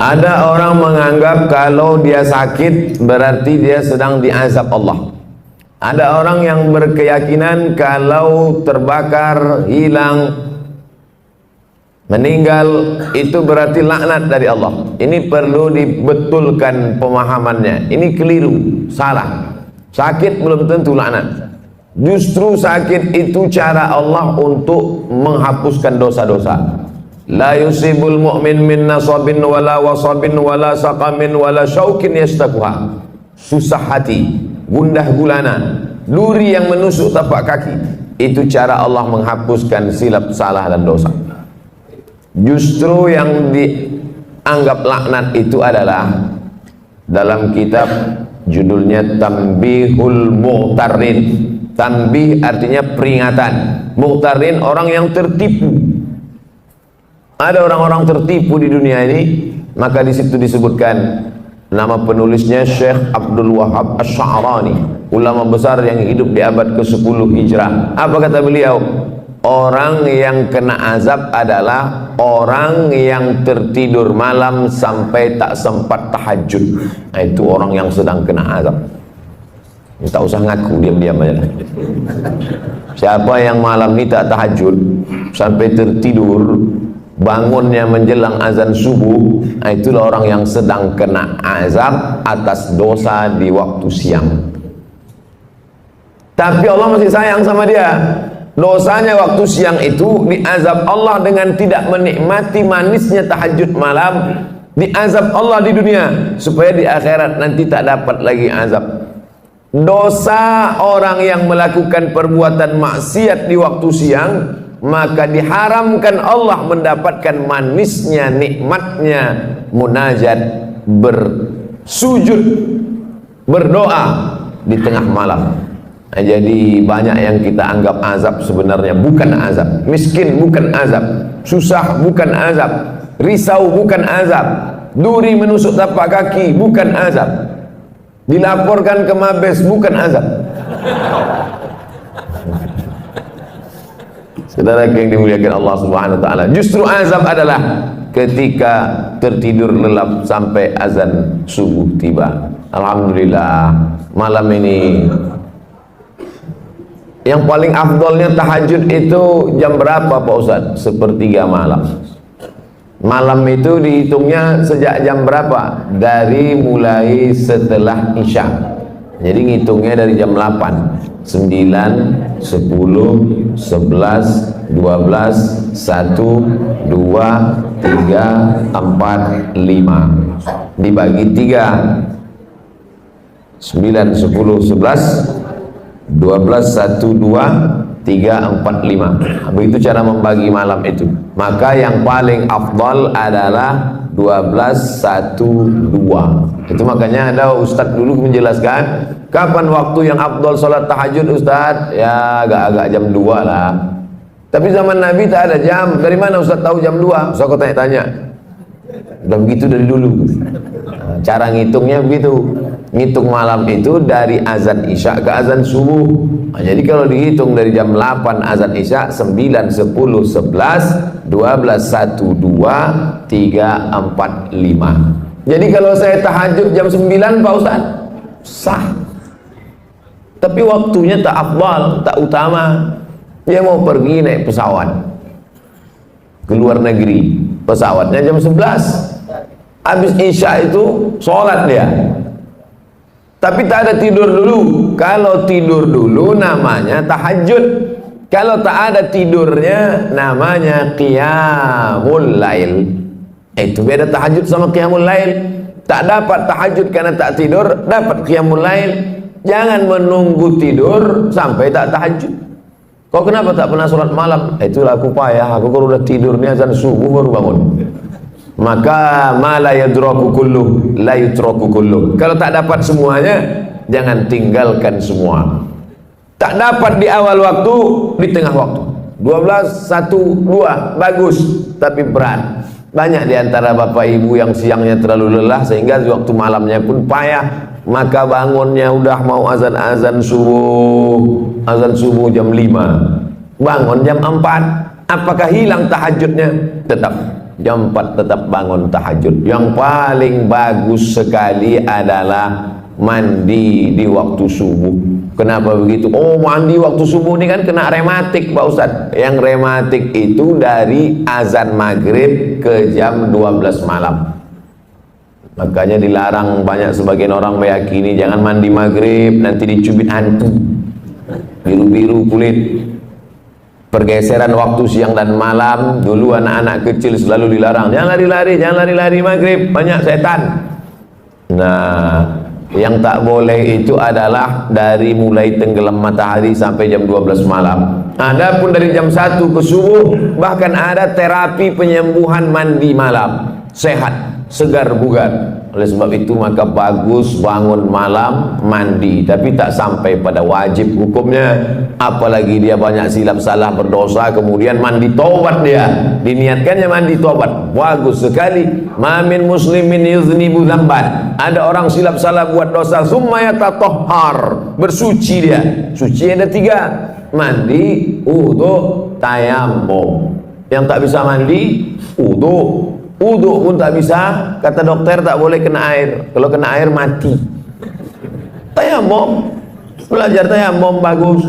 Ada orang menganggap kalau dia sakit berarti dia sedang diazab Allah. Ada orang yang berkeyakinan kalau terbakar, hilang, meninggal itu berarti laknat dari Allah. Ini perlu dibetulkan pemahamannya. Ini keliru, salah. Sakit belum tentu laknat. Justru sakit itu cara Allah untuk menghapuskan dosa-dosa. La yusibul mu'min min nasabin wala wasabin wala saqamin wala syaukin yastaquha. Susah hati, gundah gulana, duri yang menusuk tapak kaki. Itu cara Allah menghapuskan silap, salah dan dosa. Justru yang dianggap laknat itu adalah dalam kitab judulnya Tanbihul Mughtarrin. Tanbih artinya peringatan, Mughtarrin orang yang tertipu. Ada orang-orang tertipu di dunia ini, maka di situ disebutkan nama penulisnya Syekh Abdul Wahab Asy'arani, ulama besar yang hidup di abad ke-10 Hijrah. Apa kata beliau? Orang yang kena azab adalah orang yang tertidur malam sampai tak sempat tahajud. Nah, itu orang yang sedang kena azab. Tak usah ngaku, diam-diam aja. Siapa yang malam ini tak tahajud sampai tertidur, bangunnya menjelang azan subuh, nah itulah orang yang sedang kena azab atas dosa di waktu siang. Tapi Allah masih sayang sama dia. Dosanya waktu siang itu diazab Allah dengan tidak menikmati manisnya tahajud malam, diazab Allah di dunia supaya di akhirat nanti tak dapat lagi azab. Dosa orang yang melakukan perbuatan maksiat di waktu siang, maka diharamkan Allah mendapatkan manisnya, nikmatnya munajat, bersujud, berdoa di tengah malam. Nah, jadi banyak yang kita anggap azab sebenarnya bukan azab. Miskin bukan azab, susah bukan azab, risau bukan azab, duri menusuk tapak kaki bukan azab, dilaporkan ke Mabes bukan azab. Saudara yang dimuliakan Allah Subhanahu wa taala, justru azab adalah ketika tertidur lelap sampai azan subuh tiba. Alhamdulillah, malam ini yang paling afdolnya tahajud itu jam berapa Pak Ustaz? Sepertiga malam. Malam itu dihitungnya sejak jam berapa? Dari mulai setelah Isya. Jadi ngitungnya dari jam 8, 9, 10, 11, 12, 1, 2, 3, 4, 5. Dibagi 3. 9, 10, 11, 12, 1, 2, 3, 4, 5. Begitu cara membagi malam itu. Maka yang paling afdal adalah 12, 1, 2. Itu makanya ada Ustadz dulu menjelaskan kapan waktu yang afdal sholat tahajud Ustadz? Ya agak-agak jam 2 lah. Tapi zaman Nabi tak ada jam. Dari mana Ustadz tahu jam 2? So aku tanya-tanya. Udah begitu dari dulu. Cara ngitungnya begitu. Ngitung malam itu dari azan Isya ke azan subuh. Nah, jadi kalau dihitung dari jam 8 azan Isya, 9, 10, 11, 12, 1, 2, 3, 4, 5. Jadi kalau saya tahajud jam 9 Pak Ustaz, sah. Tapi waktunya tak afdal, tak utama. Dia mau pergi naik pesawat ke luar negeri, pesawatnya jam 11. Habis Isya itu sholat dia. Tapi tak ada tidur dulu. Kalau tidur dulu namanya tahajud. Kalau tak ada tidurnya namanya qiyamul lail. Itu beda tahajud sama qiyamul lail. Tak dapat tahajud karena tak tidur, dapat qiyamul lail. Jangan menunggu tidur sampai tak tahajud. Kau kenapa tak pernah sholat malam? Itulah aku payah. Aku kalau udah tidur nih azan subuh baru bangun. Maka ma la yadraku kulluh la yutraku kulluh. Kalau tak dapat semuanya, jangan tinggalkan semua. Tak dapat di awal waktu, di tengah waktu. 12, 1, 2 bagus, tapi berat. Banyak di antara bapak ibu yang siangnya terlalu lelah sehingga waktu malamnya pun payah. Maka bangunnya udah mau azan subuh jam 5. Bangun jam 4. Apakah hilang tahajudnya? Tetap. jam 4 tetap bangun tahajud. Yang paling bagus sekali adalah mandi di waktu subuh. Kenapa begitu? Oh, mandi waktu subuh ini kan kena rematik Pak Ustadz. Yang rematik itu dari azan maghrib ke jam 12 malam. Makanya dilarang, banyak sebagian orang meyakini jangan mandi maghrib, nanti dicubit hantu, biru-biru kulit. Pergeseran waktu siang dan malam, dulu anak-anak kecil selalu dilarang, jangan lari-lari maghrib, banyak setan. Nah, yang tak boleh itu adalah dari mulai tenggelam matahari sampai jam 12 malam. Adapun dari jam 1 ke subuh, bahkan ada terapi penyembuhan mandi malam, sehat, segar bugar. Oleh sebab itu maka bagus bangun malam mandi, tapi tak sampai pada wajib hukumnya. Apalagi dia banyak silap salah berdosa kemudian mandi taubat, dia diniatkannya mandi taubat, bagus sekali. Ma min muslimin yuznibu dzamban, ada orang silap salah buat dosa, summa yatatahhar, bersuci dia. Suci ada 3, mandi, wudu, tayammum. Yang tak bisa mandi, wudu. Wudu pun tak bisa, kata dokter tak boleh kena air. Kalau kena air mati. Tayamum, belajar tayamum bagus.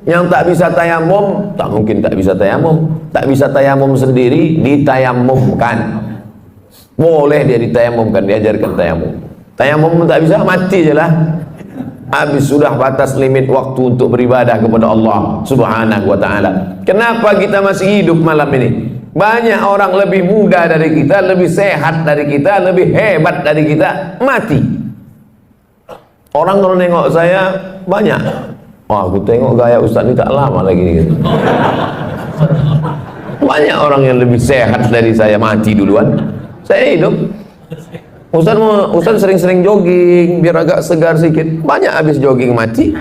Yang tak bisa tayamum, tak mungkin tak bisa tayamum. Tak bisa tayamum sendiri, ditayamumkan. Boleh dia ditayamumkan, diajarkan tayamum. Tayamum pun tak bisa, mati je lah. Habis sudah batas limit waktu untuk beribadah kepada Allah Subhanahu wa ta'ala. Kenapa kita masih hidup malam ini? Banyak orang lebih muda dari kita, lebih sehat dari kita, lebih hebat dari kita, mati. Orang kalau nengok saya banyak, wah aku tengok gaya Ustaz ini tak lama lagi gitu. Banyak orang yang lebih sehat dari saya mati duluan, saya hidup. Ustaz sering-sering jogging biar agak segar sedikit, banyak habis jogging mati.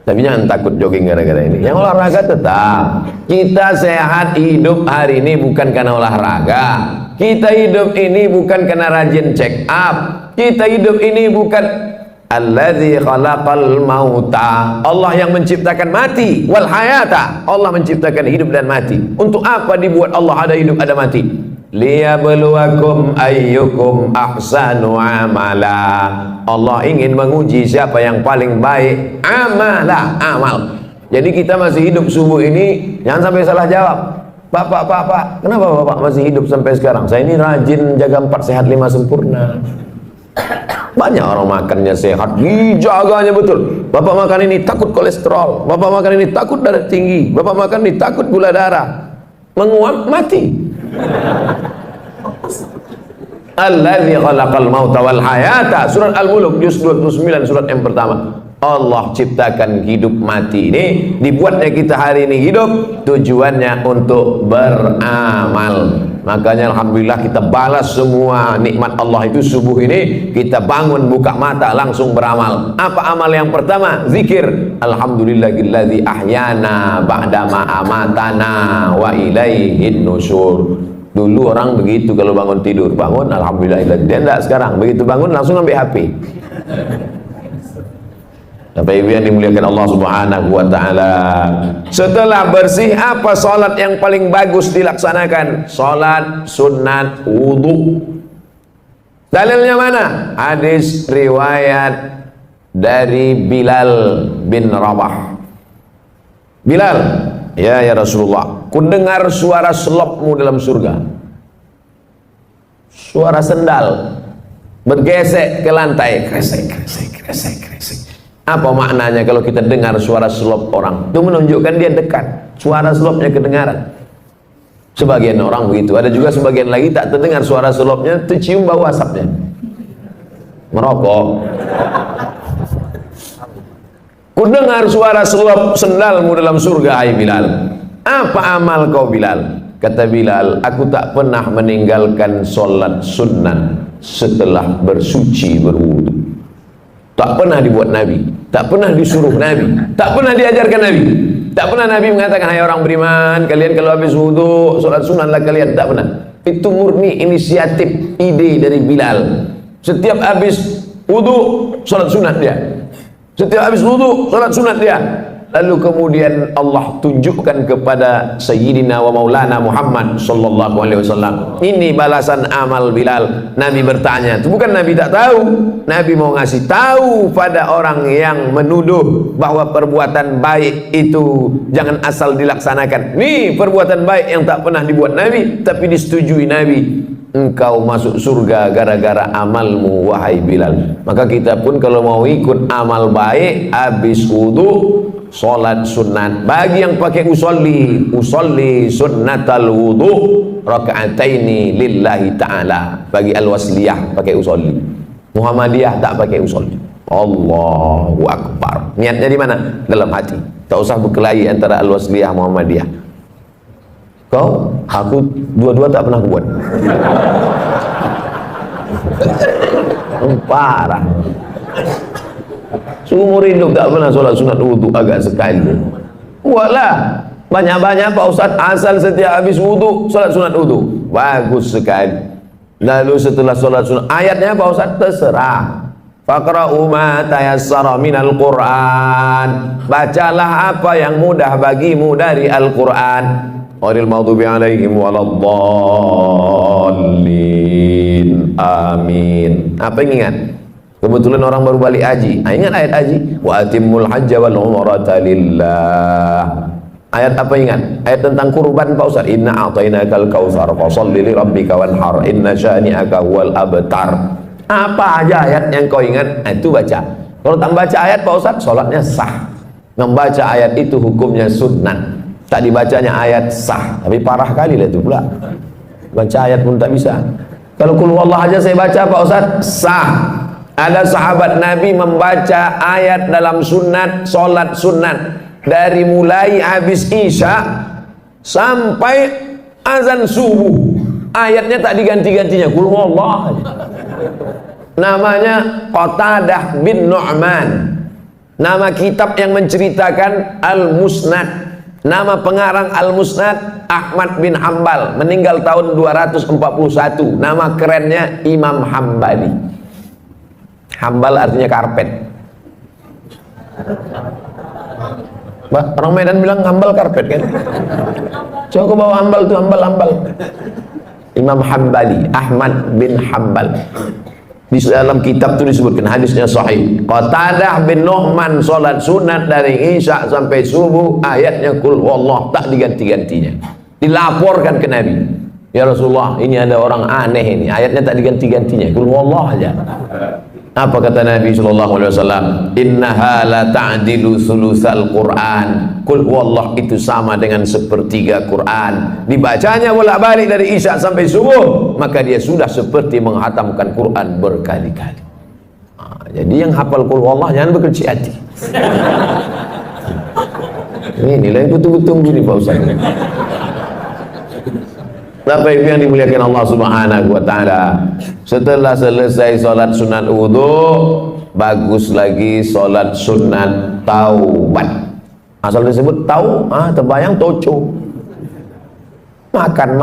Tapi jangan takut jogging gara-gara ini. Yang olahraga tetap. Kita sehat hidup hari ini bukan karena olahraga. Kita hidup ini bukan karena rajin check up. Kita hidup ini bukan alladzi khalaqal mauta. Allah yang menciptakan mati wal hayata. Allah menciptakan hidup dan mati. Untuk apa dibuat Allah ada hidup ada mati? Liyabluwakum ayyukum ahsanu amala. Allah ingin menguji siapa yang paling baik amal. Jadi kita masih hidup subuh ini, jangan sampai salah jawab. Pak, kenapa Bapak masih hidup sampai sekarang? Saya ini rajin jaga 4 sehat 5 sempurna. Banyak orang makannya sehat, dijaganya betul. Bapak makan ini takut kolesterol, Bapak makan ini takut darah tinggi, Bapak makan ini takut gula darah, menguap mati. Alladzi khalaqal mauta wal hayata, surat Al-Mulk juz 29 surat yang pertama. Allah ciptakan hidup mati ini, dibuatnya kita hari ini hidup, tujuannya untuk beramal. Makanya alhamdulillah kita balas semua nikmat Allah itu subuh ini, kita bangun buka mata langsung beramal. Apa amal yang pertama? Zikir. Alhamdulillahilladzi ahyana ba'dama amatana wa ilaihin nusyur. Dulu orang begitu kalau bangun tidur, bangun alhamdulillah. Dia enggak sekarang, begitu bangun langsung ambil HP. Bapak Ibu yang dimuliakan Allah Subhanahu wa taala. Setelah bersih, apa salat yang paling bagus dilaksanakan? Salat sunat wudu. Dalilnya mana? Hadis riwayat dari Bilal bin Rabah. Bilal, ya Rasulullah, ku dengar suara selopmu dalam surga. Suara sendal bergesek ke lantai, kresek. Apa maknanya kalau kita dengar suara selop orang? Itu menunjukkan dia dekat, suara selopnya kedengaran. Sebagian orang begitu, ada juga sebagian lagi tak terdengar suara selopnya, tercium bau asapnya. Merokok. Ku dengar suara selop sendalmu dalam surga, hai Bilal. Apa amal kau Bilal? Kata Bilal, aku tak pernah meninggalkan solat sunat setelah bersuci berwudu. Tak pernah dibuat Nabi, tak pernah disuruh Nabi, tak pernah diajarkan Nabi, tak pernah Nabi mengatakan, hai orang beriman, kalian kalau habis wudu sholat sunatlah kalian, tak pernah. Itu murni inisiatif, ide dari Bilal. Setiap habis wudu sholat sunat dia, setiap habis wudu sholat sunat dia. Lalu kemudian Allah tunjukkan kepada Sayyidina wa Maulana Muhammad sallallahu alaihi wasallam, ini balasan amal Bilal. Nabi bertanya, itu bukan Nabi tak tahu, Nabi mau ngasih tahu pada orang yang menuduh bahwa perbuatan baik itu jangan asal dilaksanakan. Nih perbuatan baik yang tak pernah dibuat Nabi tapi disetujui Nabi. Engkau masuk surga gara-gara amalmu wahai Bilal. Maka kita pun kalau mau ikut amal baik, habis wudu sholat sunat. Bagi yang pakai usolli sunnatal wudu raka'ataini lillahi ta'ala. Bagi al-wasliyah pakai usolli, Muhammadiyah tak pakai usolli. Allahu Akbar. Niatnya di mana? Dalam hati. Tak usah berkelahi antara al-wasliyah Muhammadiyah. Kau, aku dua-dua tak pernah buat. Parah. Seumur hidup tak pernah sholat sunat wudu agak sekali. Buatlah banyak-banyak Pak Ustaz, asal setiap habis wudu sholat sunat wudu. Bagus sekali. Lalu setelah sholat sunat, ayatnya Pak Ustaz terserah. Faqra'u ma tayassara minal Qur'an. Bacalah apa yang mudah bagimu dari Al-Quran. Ghairil maghdubi alaihim waladdallin. Amin. Apa yang ingat? Kebetulan orang baru balik haji. Ingat ayat haji? Wa atimmul hajja wal umrata lillah. Ayat apa ingat? Ayat tentang kurban Pak Ustaz. Inna a'tainakal kautsar fasholli li rabbika wanhar inna syani'aka huwal abtar. Apa aja ayat yang kau ingat? Itu baca. Kalau tak baca ayat Pak Ustaz, sholatnya sah. Membaca ayat itu hukumnya sunnah. Tak dibacanya ayat sah, tapi parah kali lah itu pula. Baca ayat pun tak bisa. Kalau qul huwallah aja saya baca Pak Ustaz, sah. Ada sahabat Nabi membaca ayat dalam sunat, solat sunat, dari mulai habis isya sampai azan subuh. Ayatnya tak diganti-gantinya, qul huwallah aja. Namanya Qatadah bin Nu'man. Nama kitab yang menceritakan Al-Musnad. Nama pengarang Al-Musnad Ahmad bin Hambal, meninggal tahun 241. Nama kerennya Imam Hambali. Hambal artinya karpet. Orang Medan bilang hambal karpet kan? Coba bawa hambal tuh, hambal. Imam Hambali, Ahmad bin Hambal. Di dalam kitab itu disebutkan, hadisnya sahih. Qatadah bin Nu'man sholat sunat dari isya sampai subuh, ayatnya qul huwallah, tak diganti-gantinya. Dilaporkan ke Nabi, ya Rasulullah, ini ada orang aneh ini, ayatnya tak diganti-gantinya, qul huwallah aja. Apa kata Nabi SAW? Innaha la ta'dilu sulusal Qur'an. Qul huwallah itu sama dengan sepertiga Quran. Dibacanya bolak-balik dari isya sampai subuh, maka dia sudah seperti menghatamkan Quran berkali-kali. Jadi yang hafal qul huwallah jangan berkecil hati. Ini nilai betul-betul begini Pak Ustaz. Bapak Ibu yang dimuliakan Allah Subhanahu wa taala. Setelah selesai sholat sunat wudu, bagus lagi sholat sunat taubat. Asal disebut tau, terbayang toco. Makan.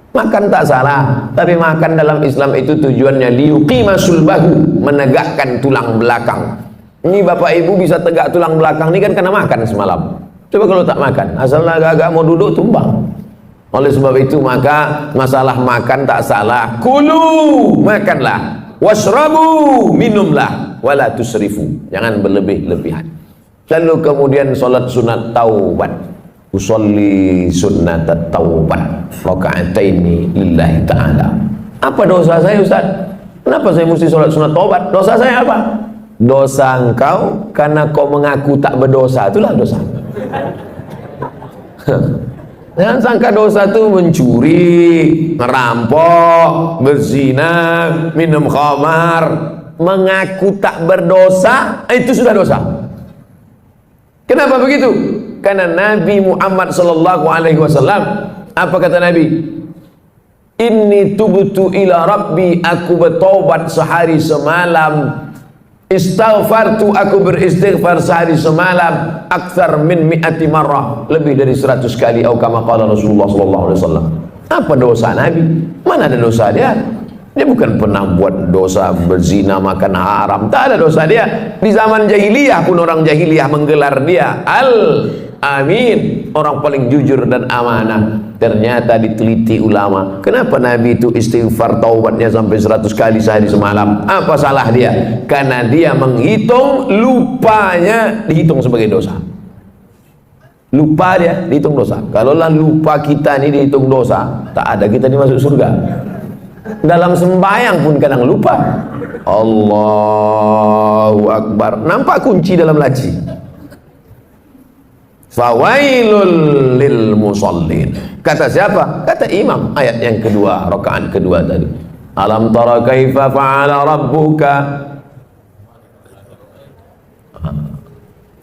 Makan tak salah, tapi makan dalam Islam itu tujuannya liyuqima sulbahu, menegakkan tulang belakang. Ini Bapak Ibu bisa tegak tulang belakang ini kan karena makan semalam. Coba kalau tak makan, asal agak-agak mau duduk tumbang. Oleh sebab itu maka masalah makan tak salah. Kulu, makanlah. Washrabu, minumlah. Wala tusrifu, jangan berlebih-lebihan. Lalu kemudian sholat sunat taubat. Usolli sunnat taubat raka'ataini lillahi ta'ala. Apa dosa saya Ustaz? Kenapa saya mesti sholat sunat taubat? Dosa saya apa? Dosa engkau karena kau mengaku tak berdosa, itulah dosa. Jangan sangka dosa itu mencuri, merampok, berzina, minum khamar. Mengaku tak berdosa, itu sudah dosa. Kenapa begitu? Karena Nabi Muhammad SAW, apa kata Nabi? Inni tubtu ila Rabbi, aku bertobat sehari semalam. Istaghfartu, aku beristighfar sehari semalam akthar min mi'ati marrah, lebih dari 100 kali, atau kama qala Rasulullah sallallahu alaihi wasallam. Apa dosa Nabi? Mana ada dosa dia? Dia bukan pernah buat dosa berzina, makan haram. Tak ada dosa dia. Di zaman jahiliyah pun orang jahiliyah menggelar dia Al-Amin, orang paling jujur dan amanah. Ternyata diteliti ulama, kenapa Nabi itu istighfar taubatnya sampai 100 kali sehari semalam? Apa salah dia? Karena dia menghitung lupanya dihitung sebagai dosa. Lupa dia dihitung dosa. Kalaulah lupa kita ini dihitung dosa, tak ada kita dimasuk surga. Dalam sembahyang pun kadang lupa. Allahu Akbar, nampak kunci dalam laci. Fawailul lil musallin. Kata siapa? Kata imam. Ayat yang kedua, rakaat kedua tadi. Alam tara kaifa fa'ala rabbuka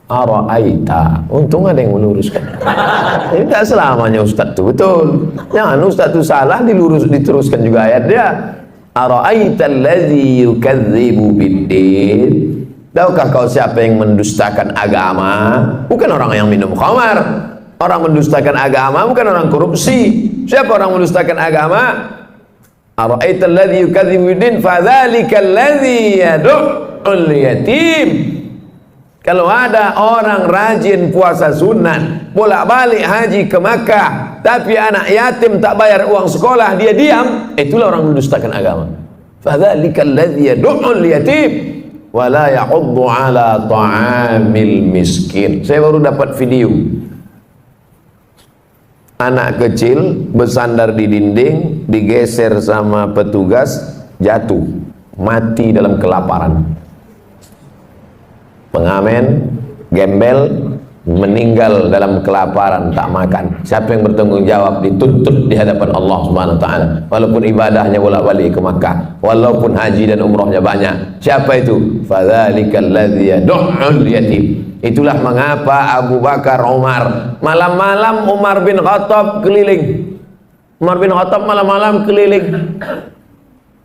Ara'aita. Untung ada yang meluruskan. Ini tak selamanya Ustaz itu betul. Jangan Ustaz itu salah diteruskan juga ayat dia. Ara'aita allazi yukadzibu biddin. Tahukah kau siapa yang mendustakan agama? Bukan orang yang minum khamar. Orang mendustakan agama bukan orang korupsi. Siapa orang mendustakan agama? Ara'aita allazi yukadzibu biddin fadzalika allazi yad'ul yatim. Kalau ada orang rajin puasa sunat, bolak-balik haji ke Makkah, tapi anak yatim tak bayar uang sekolah, dia diam, itulah orang mendustakan agama. Fadzalika alladzi yad'ul yatim wa la ya'uddu 'ala ta'amil miskin. Saya baru dapat video. Anak kecil bersandar di dinding, digeser sama petugas, jatuh, mati dalam kelaparan. Pengamen, gembel, meninggal dalam kelaparan, tak makan. Siapa yang bertanggung jawab? Dituntut di hadapan Allah Subhanahu wa taala. Walaupun ibadahnya bolak-balik ke Makkah, walaupun haji dan umrahnya banyak. Siapa itu? Fadzalikal ladzi yad'ul yatim. Itulah mengapa Abu Bakar, Umar, malam-malam Umar bin Khattab keliling. Umar bin Khattab malam-malam keliling.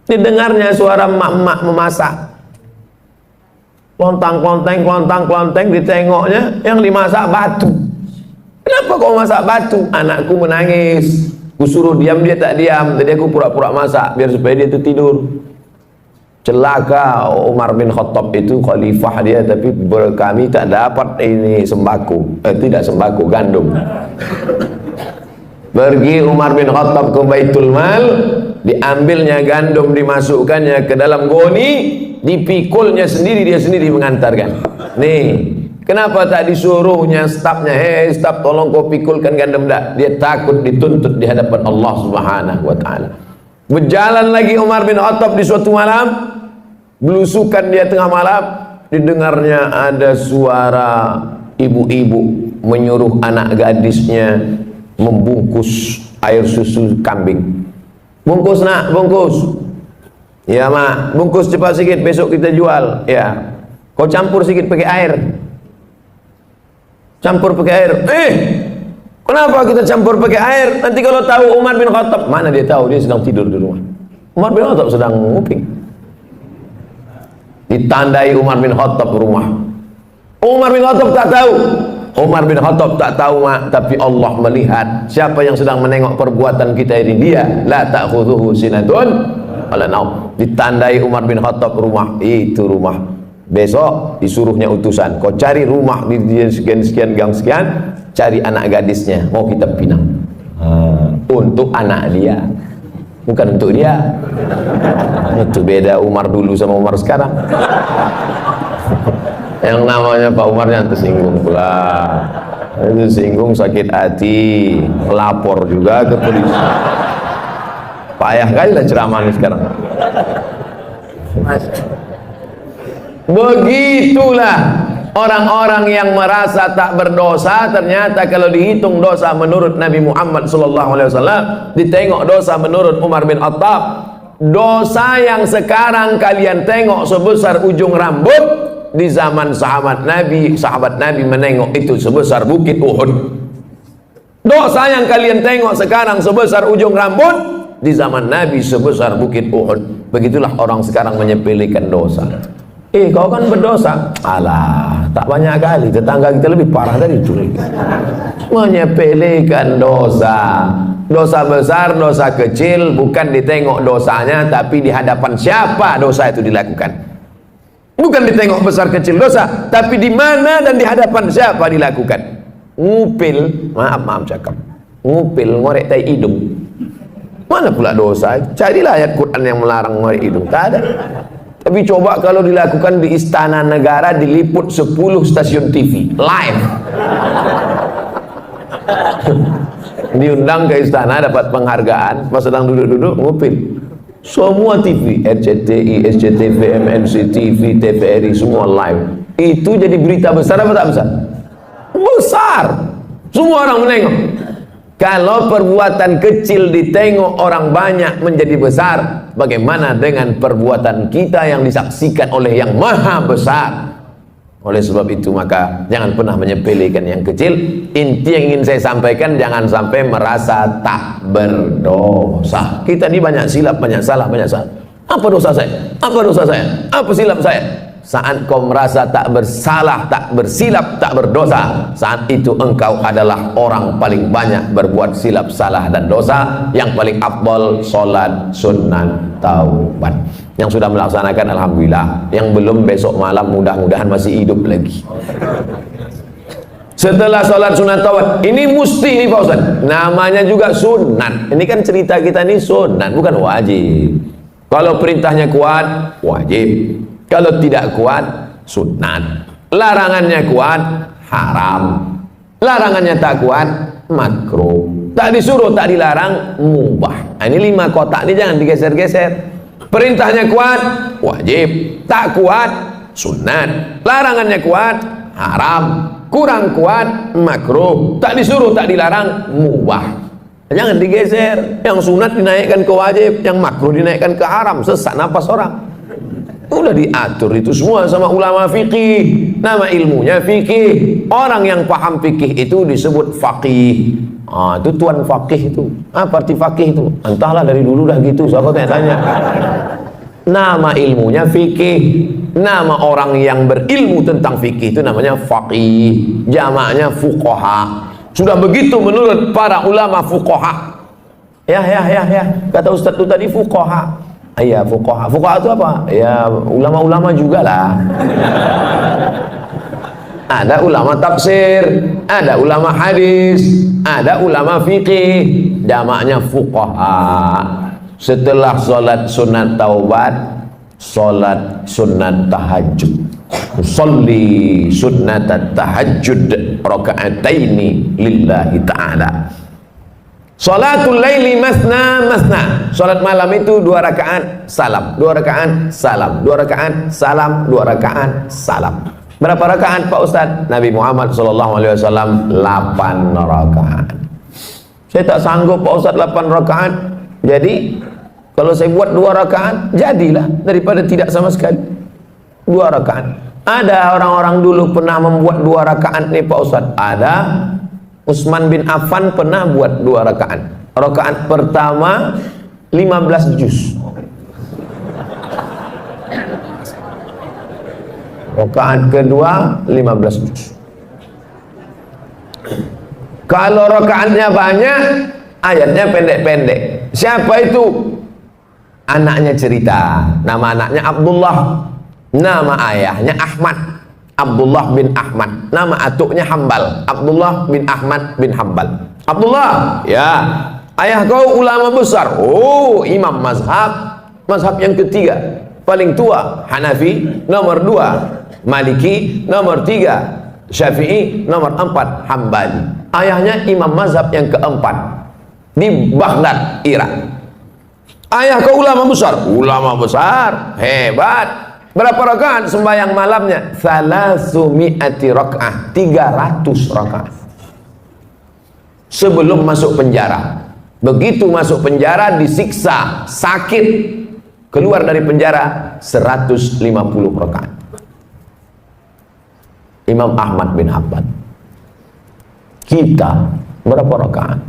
Didengarnya suara emak-emak memasak. Klontang-klonteng, ditengoknya yang dimasak batu. Kenapa kau masak batu? Anakku menangis. Ku suruh diam, dia tak diam. Tadi aku pura-pura masak biar supaya dia tertidur. Celaka Umar bin Khattab itu, khalifah dia, tapi kami tak dapat ini sembako. Tidak sembako, gandum. Pergi Umar bin Khattab ke Baitul Mal, diambilnya gandum, dimasukkannya ke dalam goni, dipikulnya sendiri, dia sendiri mengantarkan. Nih, kenapa tak disuruhnya stafnya, hei staf tolong kau pikulkan gandum dah. Dia takut dituntut di hadapan Allah Subhanahu wa taala. Berjalan lagi Umar bin Khattab di suatu malam, belusukan dia tengah malam, didengarnya ada suara ibu-ibu menyuruh anak gadisnya membungkus air susu kambing. Bungkus nak, bungkus. Ya mak, bungkus cepat sikit, besok kita jual. Ya, kau campur sikit pakai air. Campur pakai air. Kenapa kita campur pakai air? Nanti kalau tahu Umar bin Khattab, mana dia tahu, dia sedang tidur di rumah. Umar bin Khattab sedang nguping. Ditandai Umar bin Khattab rumah. Umar bin Khattab tak tahu. Umar bin Khattab tak tahu mak, tapi Allah melihat. Siapa yang sedang menengok perbuatan kita ini? Dia. La ta'khudhuhu sinatun wala naum. Ditandai Umar bin Khattab rumah. Itu rumah. Besok disuruhnya utusan, kau cari rumah di sekian-sekian gang sekian, cari anak gadisnya, mau kita pinang. Untuk anak dia, bukan untuk dia. Itu beda Umar dulu sama Umar sekarang. Yang namanya Pak Umar yang tersinggung pula. Itu singgung, sakit hati, melapor juga ke polisi. Payah kali lah ceramah ini sekarang. Begitulah orang-orang yang merasa tak berdosa, ternyata kalau dihitung dosa menurut Nabi Muhammad SAW, ditengok dosa menurut Umar bin Khattab, dosa yang sekarang kalian tengok sebesar ujung rambut, di zaman sahabat Nabi menengok itu sebesar bukit Uhud. Dosa yang kalian tengok sekarang sebesar ujung rambut, di zaman Nabi sebesar bukit Uhud. Begitulah orang sekarang menyepelekan dosa. Kau kan berdosa. Alah, tak banyak kali, tetangga kita lebih parah dari curi. Menyepelekan dosa. Dosa besar, dosa kecil, bukan ditengok dosanya, tapi di hadapan siapa dosa itu dilakukan. Bukan ditengok besar kecil dosa, tapi di mana dan di hadapan siapa dilakukan. Ngupil, maaf cakap, ngupil ngorek tai hidung, mana pula dosa? Carilah ayat Quran yang melarang ngorek hidung, tak ada. Tapi coba kalau dilakukan di istana negara, diliput 10 stasiun TV live. Diundang ke istana, dapat penghargaan, pas sedang duduk-duduk ngupil. Semua TV, RCTI, SCTV, MNC TV, TVRI, semua live. Itu jadi berita besar apa tak besar? Besar. Semua orang menengok. Kalau perbuatan kecil ditengok orang banyak menjadi besar, bagaimana dengan perbuatan kita yang disaksikan oleh yang maha besar? Oleh sebab itu maka jangan pernah menyepelekan yang kecil. Inti yang ingin saya sampaikan, jangan sampai merasa tak berdosa. Kita ini banyak silap, banyak salah, banyak salah. Apa dosa saya? Apa dosa saya? Apa silap saya? Saat kau merasa tak bersalah, tak bersilap, tak berdosa, saat itu engkau adalah orang paling banyak berbuat silap, salah dan dosa. Yang paling afdal solat sunat taubat. Yang sudah melaksanakan alhamdulillah, yang belum besok malam mudah-mudahan masih hidup lagi. Setelah sholat sunat taubat, ini mesti nih Pak Ustaz, namanya juga sunat. Ini kan cerita kita nih sunat, bukan wajib. Kalau perintahnya kuat, wajib. Kalau tidak kuat, sunat. Larangannya kuat, haram. Larangannya tak kuat, makruh. Tak disuruh, tak dilarang, mubah. Nah, ini 5 kotak ini jangan digeser-geser. Perintahnya kuat, wajib. Tak kuat, sunat. Larangannya kuat, haram. Kurang kuat, makruh. Tak disuruh, tak dilarang, mubah. Jangan digeser. Yang sunat dinaikkan ke wajib, yang makruh dinaikkan ke haram. Sesak napas orang. Udah diatur itu semua sama ulama fikih. Nama ilmunya fikih. Orang yang paham fikih itu disebut faqih. Itu tuan faqih itu. Apa arti faqih itu? Entahlah, dari dulu dah gitu, siapa tanya-tanya. Nama ilmunya fikih. Nama orang yang berilmu tentang fikih itu namanya faqih. Jamaknya fuqaha. Sudah begitu menurut para ulama fuqaha. Ya. Kata Ustaz itu tadi fuqaha. Iya, fuqaha. Fuqaha itu apa? Ya, ulama-ulama juga lah. Ada ulama tafsir, ada ulama hadis, ada ulama fikih. Jamaknya fuqaha. Setelah sholat sunat taubat, sholat sunat tahajud. Usolli sunnat tahajud raka'ataini lillahi ta'ala. Sholatul laili masna masna. Sholat malam itu 2 rakaat salam, 2 rakaat salam, 2 rakaat salam, 2 rakaat salam. Berapa rakaat Pak Ustaz? Nabi Muhammad SAW 8 rakaat. Saya tak sanggup Pak Ustaz 8 rakaat. Jadi kalau saya buat 2 rakaat, jadilah daripada tidak sama sekali. 2 rakaat. Ada orang-orang dulu pernah membuat 2 rakaat nih Pak Ustaz. Ada. Utsman bin Affan pernah buat 2 rakaat. Rakaat pertama 15 juz. Rakaat kedua 15 juz. Kalau rakaatnya banyak, ayatnya pendek-pendek. Siapa itu? Anaknya cerita. Nama anaknya Abdullah. Nama ayahnya Ahmad. Abdullah bin Ahmad. Nama atuknya Hambal. Abdullah bin Ahmad bin Hambal. Abdullah, ya, ayah kau ulama besar. Oh, imam mazhab. Mazhab yang ketiga, paling tua, Hanafi. Nomor 2, Maliki. Nomor 3, Syafi'i. Nomor 4, Hambali. Ayahnya imam mazhab yang keempat di Baghdad, Irak. Ayah kau ulama besar. Ulama besar, hebat. Berapa rakaat sembahyang malamnya? 300 rakaat, 300 rakaat. Sebelum masuk penjara. Begitu masuk penjara disiksa, sakit. Keluar dari penjara 150 rakaat. Imam Ahmad bin Hanbal. Kita berapa rakaat?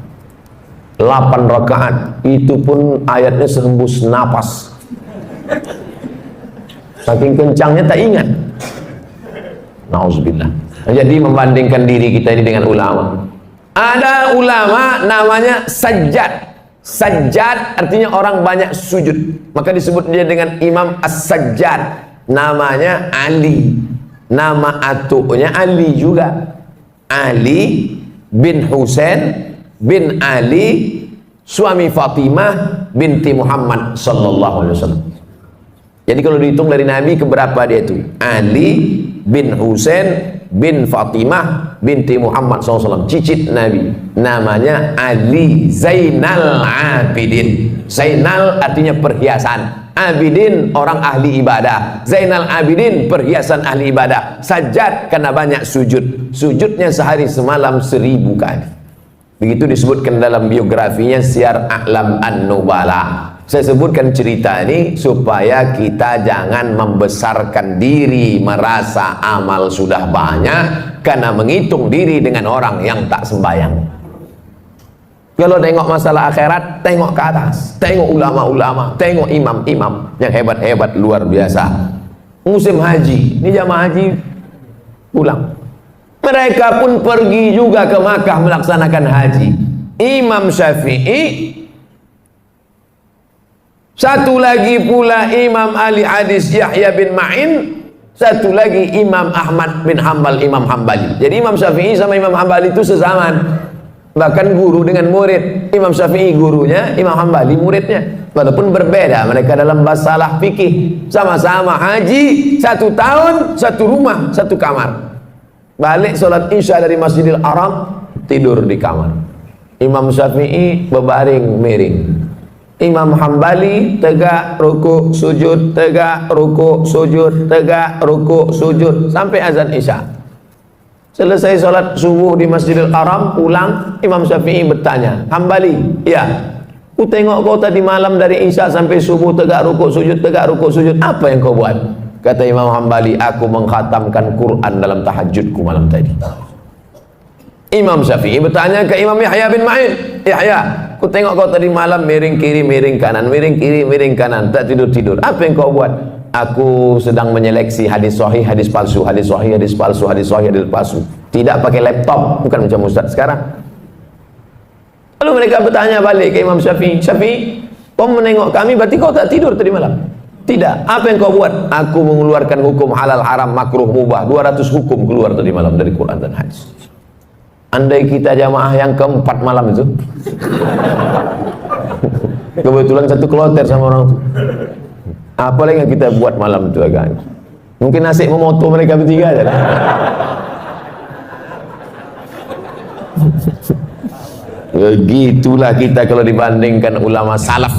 8 rakaat. Itu pun ayatnya sehembus napas. Saking kencangnya tak ingat. Nauzubillah. Jadi membandingkan diri kita ini dengan ulama. Ada ulama namanya Sajjad. Sajjad artinya orang banyak sujud, maka disebut dia dengan Imam As-Sajjad. Namanya Ali, nama atuknya Ali juga, Ali bin Husain bin Ali, suami Fatimah binti Muhammad sallallahu alaihi wasallam. Jadi kalau dihitung dari Nabi keberapa dia itu? Ali bin Husain bin Fatimah binti Muhammad SAW, cicit Nabi. Namanya Ali Zainal Abidin. Zainal artinya perhiasan, Abidin orang ahli ibadah. Zainal Abidin perhiasan ahli ibadah. Sajjad karena banyak sujud, sujudnya sehari semalam 1000 kali. Begitu disebutkan dalam biografinya Syiar A'lam An-Nubala. Saya sebutkan cerita ini supaya kita jangan membesarkan diri, merasa amal sudah banyak karena menghitung diri dengan orang yang tak sembahyang. Kalau tengok masalah akhirat, tengok ke atas, tengok ulama-ulama, tengok imam-imam yang hebat-hebat luar biasa. Musim haji, ini jamaah haji pulang, mereka pun pergi juga ke Makkah melaksanakan haji. Imam Syafi'i, satu lagi pula Imam Ali Hadis Yahya bin Ma'in, satu lagi Imam Ahmad bin Hanbal, Imam Hambali. Jadi Imam Syafi'i sama Imam Hambali itu sezaman, bahkan guru dengan murid. Imam Syafi'i gurunya, Imam Hambali muridnya, walaupun berbeda mereka dalam masalah fikih. Sama-sama haji, 1 tahun, 1 rumah, 1 kamar. Balik sholat isya dari Masjidil Haram, tidur di kamar. Imam Syafi'i berbaring miring, Imam Hambali tegak rukuk sujud, tegak rukuk sujud, tegak rukuk sujud sampai azan isya. Selesai sholat subuh di Masjidil Haram, pulang, Imam Syafi'i bertanya, Hambali, ya, ku tengok kau tadi malam dari isya sampai subuh tegak rukuk sujud, tegak rukuk sujud, apa yang kau buat? Kata Imam Hambali, aku mengkhatamkan Quran dalam tahajudku malam tadi. Imam Syafi'i bertanya ke Imam Yahya bin Ma'in, Yahya, ku tengok kau tadi malam miring kiri, miring kanan, miring kiri, miring kanan, tak tidur-tidur. Apa yang kau buat? Aku sedang menyeleksi hadis sahih, hadis palsu, hadis sahih, hadis palsu, hadis sahih, hadis palsu. Tidak pakai laptop, bukan macam Ustaz sekarang. Lalu mereka bertanya balik ke Imam Syafi'i, Syafi'i, kau menengok kami, berarti kau tak tidur tadi malam? Tidak. Apa yang kau buat? Aku mengeluarkan hukum halal, haram, makruh, mubah, 200 hukum keluar tadi malam dari Quran dan hadis. Andai kita jamaah yang keempat malam itu, kebetulan satu kloter sama orang itu, apa lagi yang kita buat malam itu agak? Mungkin asik memoto mereka bertiga aja. Begitulah kita kalau dibandingkan ulama salaf.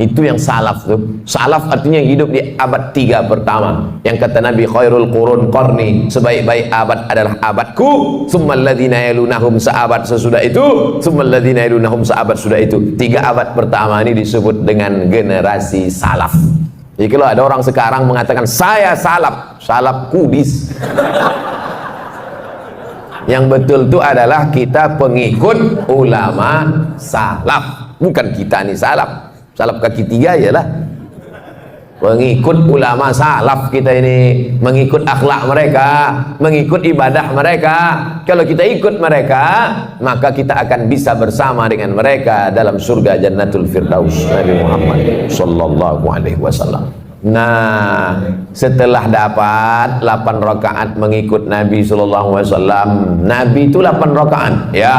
Itu yang salaf tuh. Salaf artinya hidup di abad 3 pertama. Yang kata Nabi, khairul qurun qarni, sebaik-baik abad adalah abadku, tsummal ladzina yalunahum, seabad sesudah itu, tsummal ladzina yalunahum, seabad sudah itu. 3 abad pertama ini disebut dengan generasi salaf. Jadi kalau ada orang sekarang mengatakan saya salaf, salaf kudis. Yang betul itu adalah kita pengikut ulama salaf, bukan kita nih salaf. Salaf kaki 3 ialah mengikut ulama salaf kita ini, mengikut akhlak mereka, mengikut ibadah mereka. Kalau kita ikut mereka, maka kita akan bisa bersama dengan mereka dalam surga Jannatul Firdaus. Nabi Muhammad sallallahu alaihi wasallam. Nah, setelah dapat 8 rakaat mengikut Nabi sallallahu alaihi wasallam, Nabi itu 8 rakaat, ya.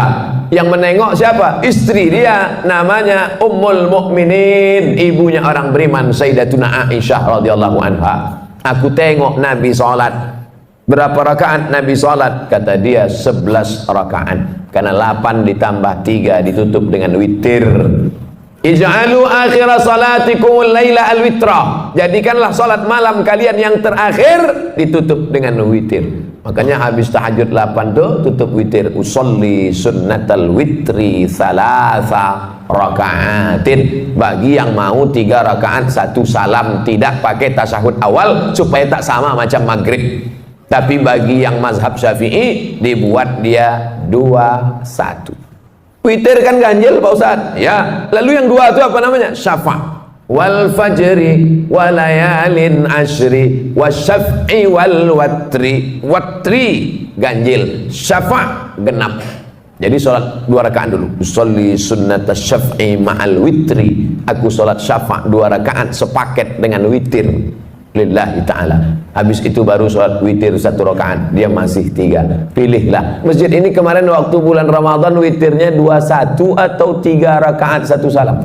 Yang menengok siapa? Istri dia, namanya Ummul Mukminin, ibunya orang beriman, Sayyidatuna Aisyah radhiyallahu anha. Aku tengok Nabi salat. Berapa rakaat Nabi salat? Kata dia 11 rakaat. Karena 8 ditambah 3 ditutup dengan witir. Ij'alu akhira salatikumul laila al-witra. Jadikanlah salat malam kalian yang terakhir ditutup dengan witir. Makanya habis tahajud 8 tuh tutup witir. Usolli sunnatal witri thalatha raka'atin. Bagi yang mau 3 rakaat 1 salam, tidak pakai tasyahud awal supaya tak sama macam maghrib. Tapi bagi yang mazhab Syafi'i dibuat dia 2-1. Witir kan ganjil Pak Ustaz, ya. Lalu yang 2 itu apa namanya? Syafa' wal fajri walayalin ashri wasyaf'i wal watri. Watri ganjil, syafa' genap. Jadi sholat 2 rakaat dulu. Usolli sunnata syaf'i ma'al witri. Aku sholat syafa' 2 rakaat sepaket dengan witir lillahi ta'ala. Habis itu baru sholat witir 1 rakaat. Dia masih 3. Pilihlah. Masjid ini kemarin waktu bulan Ramadan witirnya 21 atau 3 rakaat 1 salam.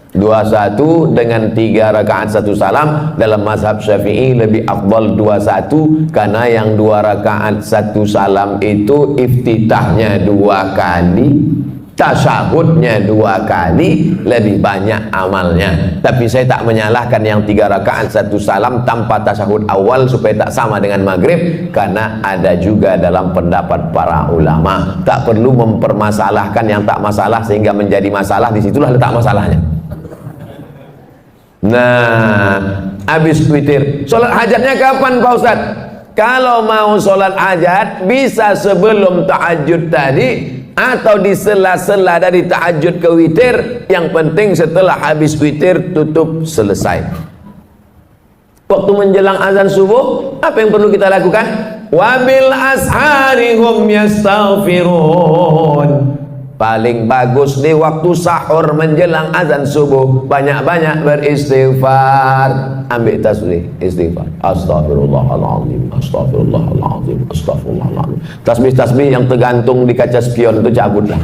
21 dengan 3 rakaat 1 salam. Dalam mazhab Syafi'i lebih afdal 21, karena yang 2 rakaat 1 salam itu iftitahnya 2 kali, tasyahudnya 2 kali, lebih banyak amalnya. Tapi saya tak menyalahkan yang 3 rakaat 1 salam tanpa tasyahud awal supaya tak sama dengan maghrib, karena ada juga dalam pendapat para ulama. Tak perlu mempermasalahkan yang tak masalah sehingga menjadi masalah. Disitulah letak masalahnya. Nah, habis witir, sholat hajatnya kapan Pak Ustadz? Kalau mau sholat hajat bisa sebelum tahajud tadi atau di sela-sela dari tahajud ke witir. Yang penting setelah habis witir tutup, selesai. Waktu menjelang azan subuh, apa yang perlu kita lakukan? Wabil ashari hum yastaghfirun. Paling bagus di waktu sahur menjelang azan subuh banyak-banyak beristighfar. Ambil tasbih, istighfar. Astaghfirullahaladzim, astaghfirullahaladzim, astaghfirullahaladzim. Tasbih-tasbih yang tergantung di kaca spion itu cabutlah.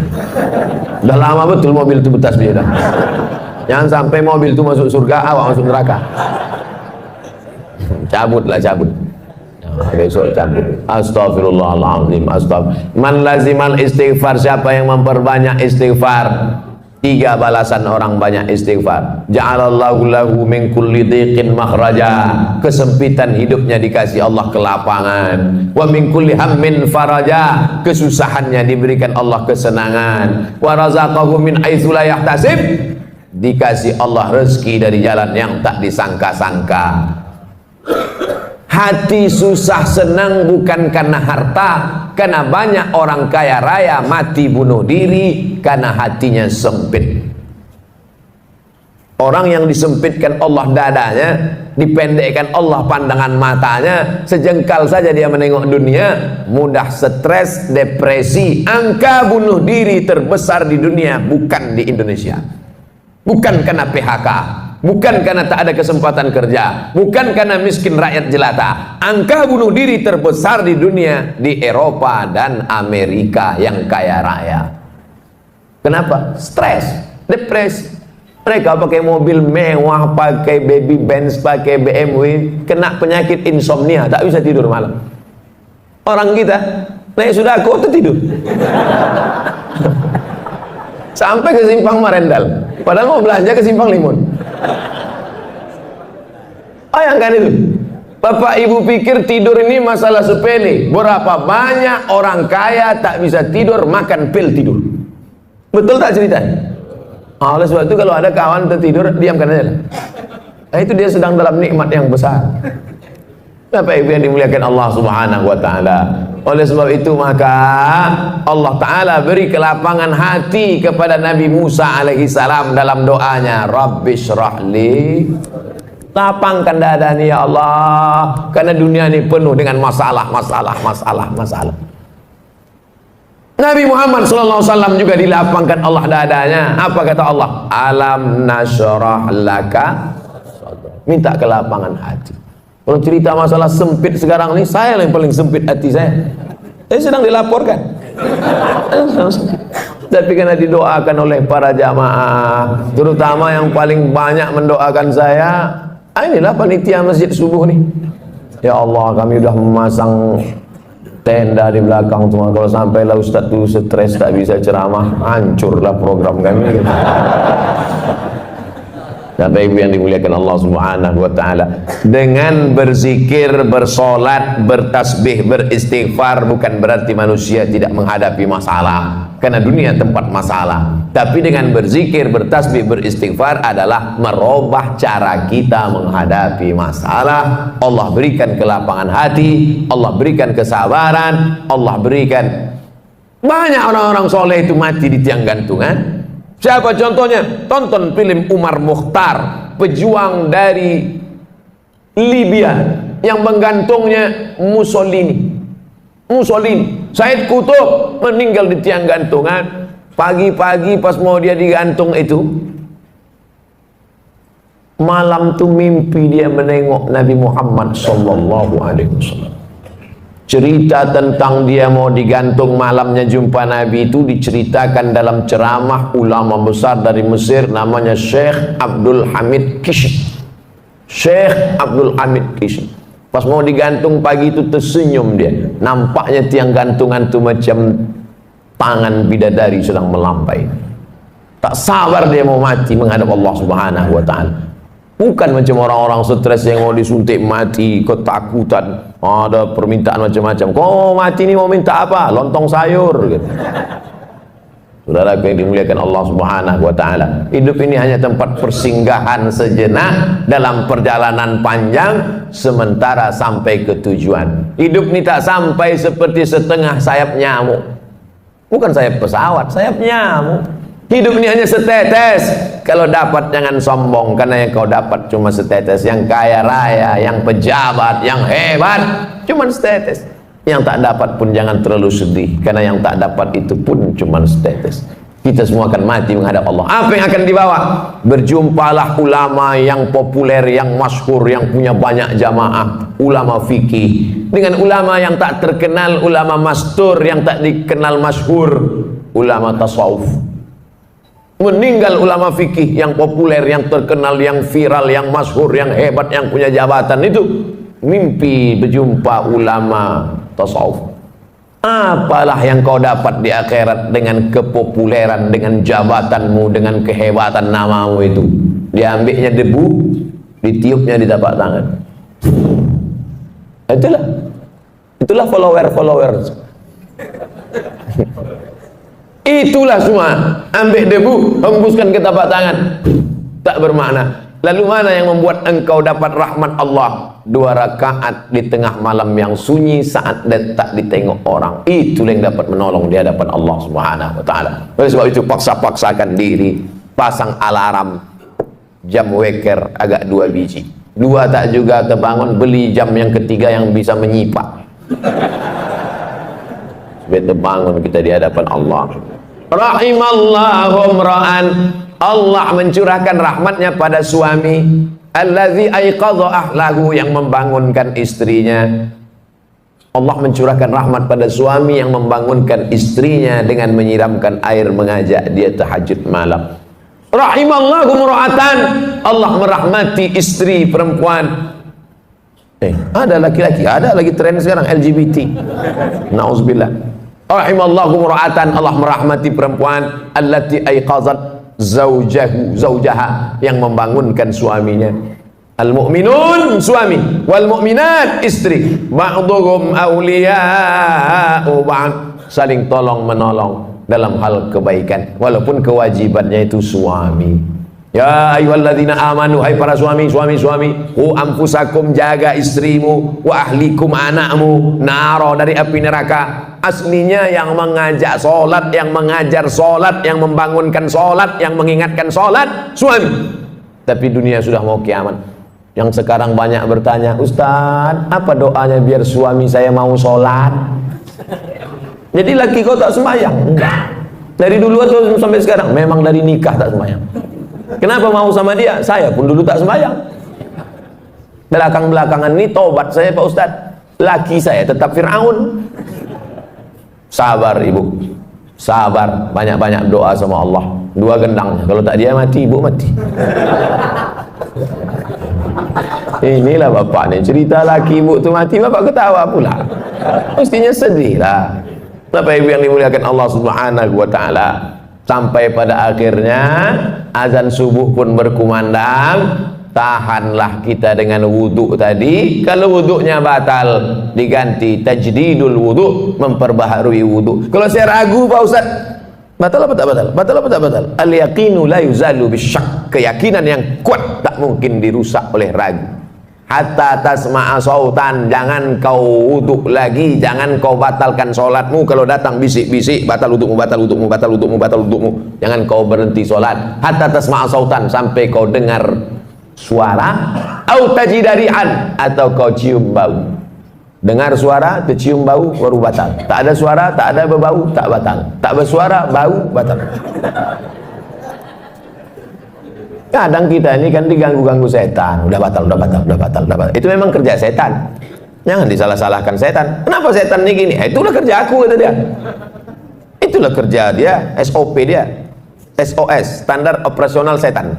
Udah lama betul mobil itu bertasbih dah. Jangan sampai mobil itu masuk surga, awak masuk neraka. Cabutlah, cabut. Besok cabut. Astaghfirullahaladzim, astaghfirullah. Man lazimal istighfar, siapa yang memperbanyak istighfar, 3 balasan orang banyak istighfar. Ja'alallahu lahu min kulli dhiqin makhraja. Kesempitan hidupnya dikasih Allah kelapangan. Wa min kulli hammin faraja. Kesusahannya diberikan Allah kesenangan. Wa razaqahu min haitsu la yahtasib. Dikasih Allah rezeki dari jalan yang tak disangka-sangka. Hati susah senang bukan karena harta, karena banyak orang kaya raya mati bunuh diri karena hatinya sempit. Orang yang disempitkan Allah dadanya, dipendekkan Allah pandangan matanya, sejengkal saja dia menengok dunia, mudah stres, depresi. Angka bunuh diri terbesar di dunia bukan di Indonesia, bukan karena PHK, bukan karena tak ada kesempatan kerja, bukan karena miskin rakyat jelata. Angka bunuh diri terbesar di dunia di Eropa dan Amerika yang kaya raya. Kenapa? Stres, depresi. Mereka pakai mobil mewah, pakai baby Benz, pakai BMW, kena penyakit insomnia, tak bisa tidur malam. Orang kita naik sudako itu tidur. Sampai ke Simpang Marendal, padahal mau belanja ke Simpang Limun. Bayangkan itu. Bapak ibu pikir tidur ini masalah sepele. Berapa banyak orang kaya tak bisa tidur, makan pil tidur. Betul tak ceritanya? Oleh sebab itu kalau ada kawan tertidur, diamkan aja. Nah, itu dia sedang dalam nikmat yang besar. Bapak ibu yang dimuliakan Allah Subhanahu wa ta'ala. Oleh sebab itu maka Allah Ta'ala beri kelapangan hati kepada Nabi Musa alaihi salam dalam doanya, Rabbi syrahli, lapangkan dada ni ya Allah, karena dunia ini penuh dengan masalah. Nabi Muhammad SAW juga dilapangkan Allah dadanya. Apa kata Allah? Alam nasyrah laka, minta kelapangan hati. Kalau cerita masalah sempit sekarang ini, saya yang paling sempit hati saya. Saya sedang dilaporkan. Tapi karena didoakan oleh para jamaah, terutama yang paling banyak mendoakan saya, inilah panitia masjid subuh nih. Ya Allah, kami sudah memasang tenda di belakang semua. Kalau sampailah Ustadz itu stres tak bisa ceramah, hancurlah program kami. Bapak ibu yang dimuliakan Allah Subhanahu wa ta'ala, dengan berzikir, bersolat, bertasbih, beristighfar bukan berarti manusia tidak menghadapi masalah, karena dunia tempat masalah. Tapi dengan berzikir, bertasbih, beristighfar adalah merubah cara kita menghadapi masalah. Allah berikan kelapangan hati, Allah berikan kesabaran, Allah berikan. Banyak orang-orang soleh itu mati di tiang gantungan. Siapa contohnya? Tonton film Umar Mukhtar, pejuang dari Libya yang menggantungnya Mussolini. Mussolini, Said Kutub meninggal di tiang gantungan. Pagi-pagi pas mau dia digantung itu, malam tuh mimpi dia menengok Nabi Muhammad sallallahu alaihi wasallam. Cerita tentang dia mau digantung, malamnya jumpa Nabi itu diceritakan dalam ceramah ulama besar dari Mesir namanya Syekh Abdul Hamid Kishi. Syekh Abdul Hamid Kishi. Pas mau digantung pagi itu tersenyum dia. Nampaknya tiang gantungan itu macam tangan bidadari sedang melambai. Tak sabar dia mau mati menghadap Allah Subhanahu wa taala. Bukan macam orang-orang stres yang mau disuntik mati, ketakutan, ada permintaan macam-macam. Kau mau mati ini mau minta apa? Lontong sayur gitu. Saudara yang dimuliakan Allah Subhanahu wa taala, hidup ini hanya tempat persinggahan sejenak dalam perjalanan panjang sementara sampai ke tujuan. Hidup ini tak sampai seperti setengah sayap nyamuk. Bukan sayap pesawat, sayap nyamuk. Hidup ini hanya setetes. Kalau dapat jangan sombong, karena yang kau dapat cuma setetes. Yang kaya raya, yang pejabat, yang hebat, cuma setetes. Yang tak dapat pun jangan terlalu sedih, karena yang tak dapat itu pun cuma setetes. Kita semua akan mati menghadap Allah. Apa yang akan dibawa? Berjumpalah ulama yang populer, yang masyhur, yang punya banyak jamaah, ulama fikih, dengan ulama yang tak terkenal, ulama mastur yang tak dikenal masyhur, ulama tasawuf. Meninggal ulama fikih yang populer, yang terkenal, yang viral, yang masyhur, yang hebat, yang punya jabatan itu, mimpi berjumpa ulama tasawuf. Apalah yang kau dapat di akhirat dengan kepopuleran, dengan jabatanmu, dengan kehebatan namamu itu? Diambilnya debu, ditiupnya di tapak tangan. Itulah follower. Itulah semua. Ambil debu, hembuskan ke tapak tangan, tak bermakna. Lalu mana yang membuat engkau dapat rahmat Allah? 2 rakaat di tengah malam yang sunyi saat tak ditengok orang. Itulah yang dapat menolong di hadapan Allah Subhanahu wa taala. Oleh sebab itu paksa-paksakan diri, pasang alarm, jam weker agak 2 biji. 2 tak juga terbangun, beli jam yang ketiga yang bisa menyipak. Supaya terbangun kita di hadapan Allah. Rahimallahu imra'an, Allah mencurahkan rahmatnya pada suami allazi aiqadha ahlahu, yang membangunkan istrinya. Allah mencurahkan rahmat pada suami yang membangunkan istrinya dengan menyiramkan air, mengajak dia tahajud malam. Rahimallahu imra'atan, Allah merahmati istri perempuan. Ada laki-laki, ada lagi tren sekarang LGBT. Nauzubillah. Rahimallahu imra'atan, Allah merahmati perempuan allati aiqazat zaujaha, yang membangunkan suaminya. Al-mu'minun suami, wal mu'minat istri, ba'duhum awliya'u ba'd, saling tolong menolong dalam hal kebaikan walaupun kewajibannya itu suami. Ya ayyuhalladzina amanu, hai para suami, qu anfusakum, jaga istrimu, wa ahlikum, anakmu, naro, dari api neraka. Aslinya yang mengajak solat, yang mengajar solat, yang membangunkan solat, yang mengingatkan solat, suami. Tapi dunia sudah mau kiamat. Yang sekarang banyak bertanya, Ustaz, apa doanya biar suami saya mau solat? Jadi laki kau tak sembahyang? Enggak. Dari dulu atau sampai sekarang? Memang dari nikah tak sembahyang. Kenapa mau sama dia? Saya pun dulu tak sembahyang. Belakang-belakangan ini tobat saya Pak Ustaz. Laki saya tetap Fir'aun. Sabar ibu, sabar, banyak-banyak doa sama Allah. 2 gendangnya, kalau tak dia mati, ibu mati. Inilah bapak nih, cerita laki ibu tu mati, bapak ketawa pula. Mestinya sedih lah. Bapak ibu yang dimuliakan Allah Subhanahu wa taala, sampai pada akhirnya azan subuh pun berkumandang. Tahanlah kita dengan wudhu tadi. Kalau wudhunya batal, diganti tajdidul wudhu, memperbaharui wudhu. Kalau saya ragu Pak Ustaz, batal apa tak batal? Batal apa tak batal? Al yaqinu la yuzalu bisyak, keyakinan yang kuat tak mungkin dirusak oleh ragu. Hatta tasma'a sautan, jangan kau wudhu lagi, jangan kau batalkan solatmu. Kalau datang bisik-bisik, batal wudhumu, batal wudhumu, batal wudhumu, batal wudhumu, jangan kau berhenti solat. Hatta tasma'a sautan, sampai kau dengar suara, au tajidarian, atau kau cium bau. Dengar suara, tercium bau, baru batal. Tak ada suara, tak ada berbau, tak batal. Tak bersuara, bau, batal. Kadang kita ini kan diganggu-ganggu setan. Udah batal, udah batal, udah batal, udah batal. Itu memang kerja setan. Jangan disalah-salahkan setan. Kenapa setan ini gini? Itulah kerja aku, kata dia. Itulah kerja dia, SOP dia. SOS, standar operasional setan.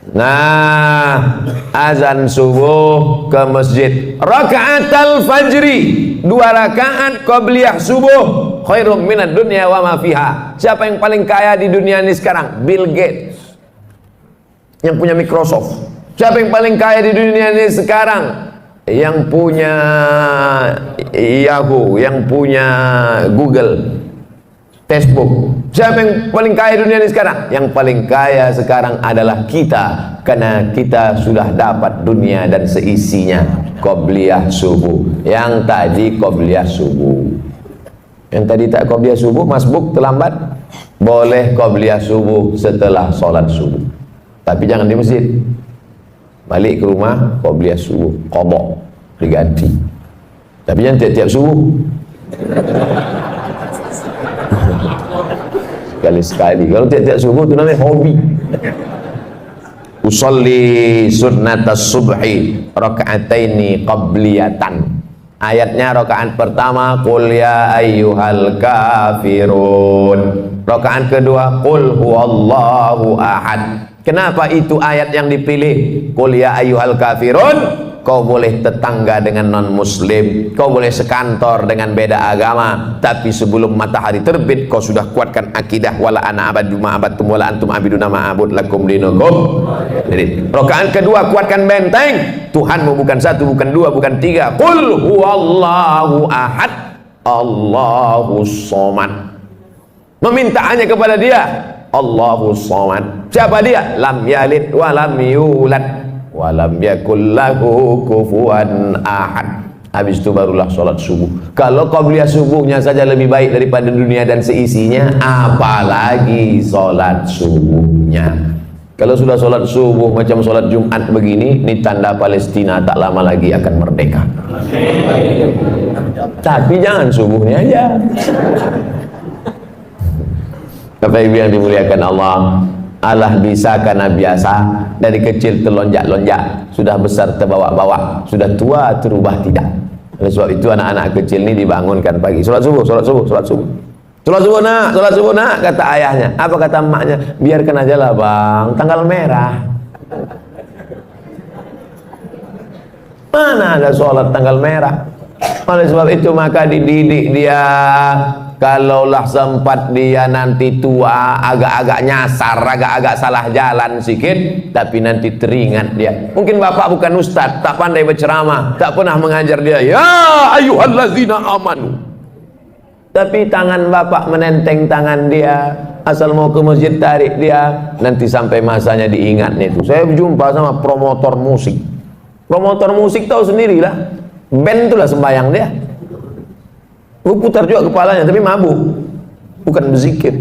Nah, azan subuh ke masjid. Raka'atul fajri, 2 rakaat qabliyah subuh, khairum minad dunya wa ma fiha. Siapa yang paling kaya di dunia ini sekarang? Bill Gates, yang punya Microsoft. Siapa yang paling kaya di dunia ini sekarang? Yang punya Yahoo, yang punya Google, Facebook. Siapa yang paling kaya dunia ini sekarang? Yang paling kaya sekarang adalah kita, karena kita sudah dapat dunia dan seisinya. Qobliyah subuh. Yang tadi qobliyah subuh. Yang tadi tak qobliyah subuh, masbuk terlambat. Boleh qobliyah subuh setelah sholat subuh, tapi jangan di masjid. Balik ke rumah, qobliyah subuh, qadha, diganti. Tapi jangan tiap-tiap subuh. Sekali-sekali. Kalau tiap-tiap subuh itu namanya hobi. Usolli sunnatas subhi raka'ataini qabliyatan. Ayatnya rakaat pertama qul ya ayyuhal kafirun. Rakaat kedua qul huwallahu ahad. Kenapa itu ayat yang dipilih? Qul ya ayyuhal kafirun. Kau boleh tetangga dengan non muslim, kau boleh sekantor dengan beda agama, tapi sebelum matahari terbit kau sudah kuatkan akidah wala ana abadu ma abattum wala antum abiduna ma abud lakum dinukum. Jadi rakaat kedua kuatkan benteng, Tuhanmu bukan satu, bukan dua, bukan tiga. Qul huwallahu ahad, Allahus somad. Meminta hanya kepada dia, Allahus somad. Siapa dia? Lam yalid wa lam yulad walam yakul lahu kufuwan ahad. Habis itu barulah sholat subuh. Kalau qabliyah subuhnya saja lebih baik daripada dunia dan seisinya, apalagi sholat subuhnya. Kalau sudah sholat subuh macam sholat Jumat begini, ini tanda Palestina tak lama lagi akan merdeka. Tapi jangan subuhnya aja. Bapak Ibu yang dimuliakan Allah, Allah bisa karena biasa. Dari kecil terlonjak-lonjak, sudah besar terbawa-bawa, sudah tua terubah tidak. Oleh sebab itu anak-anak kecil ini dibangunkan pagi, sholat subuh, sholat subuh, sholat subuh, sholat subuh nak, sholat subuh nak, kata ayahnya. Apa kata emaknya? Biarkan aja lah bang, tanggal merah. Mana ada sholat tanggal merah? Oleh sebab itu maka dididik dia. Kalaulah sempat dia nanti tua, agak-agak nyasar, agak-agak salah jalan sikit, tapi nanti teringat dia. Mungkin bapak bukan ustadz, tak pandai berceramah, tak pernah mengajar dia, ya ayyuhallazina amanu. Tapi tangan bapak menenteng tangan dia, asal mau ke masjid tarik dia, nanti sampai masanya diingat itu. Saya berjumpa sama promotor musik. Promotor musik tahu sendirilah, band itulah sembahyang dia. Putar juga kepalanya, tapi mabuk, bukan berzikir.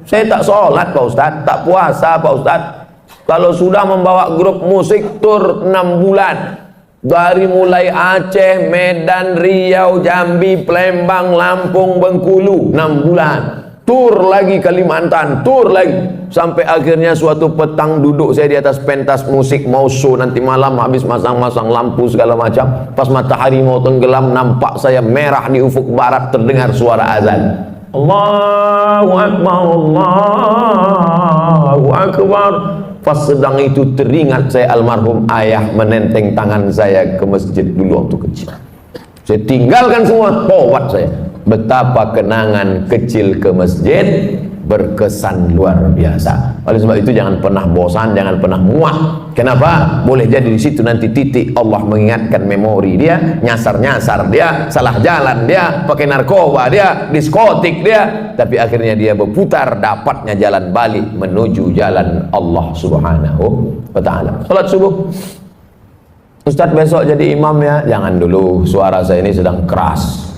Saya tak sholat Pak Ustadz, tak puasa Pak Ustadz. Kalau sudah membawa grup musik tur 6 bulan, dari mulai Aceh, Medan, Riau, Jambi, Palembang, Lampung, Bengkulu, 6 bulan. Tur lagi Kalimantan, tur lagi. Sampai akhirnya suatu petang duduk saya di atas pentas musik, mau show nanti malam, habis masang-masang lampu segala macam. Pas matahari mau tenggelam, nampak saya merah di ufuk barat, terdengar suara azan. Allahu Akbar, Allahu Akbar. Pas sedang itu teringat saya almarhum ayah menenteng tangan saya ke masjid dulu waktu kecil. Saya tinggalkan semua, tobat saya. Betapa kenangan kecil ke masjid berkesan luar biasa. Oleh sebab itu jangan pernah bosan, jangan pernah muak. Kenapa? Boleh jadi di situ nanti titik Allah mengingatkan memori dia, nyasar-nyasar dia, salah jalan dia, pakai narkoba dia, diskotik dia, tapi akhirnya dia berputar, dapatnya jalan balik menuju jalan Allah Subhanahu wa taala. Salat subuh. Ustadz besok jadi imam ya? Jangan dulu, suara saya ini sedang keras.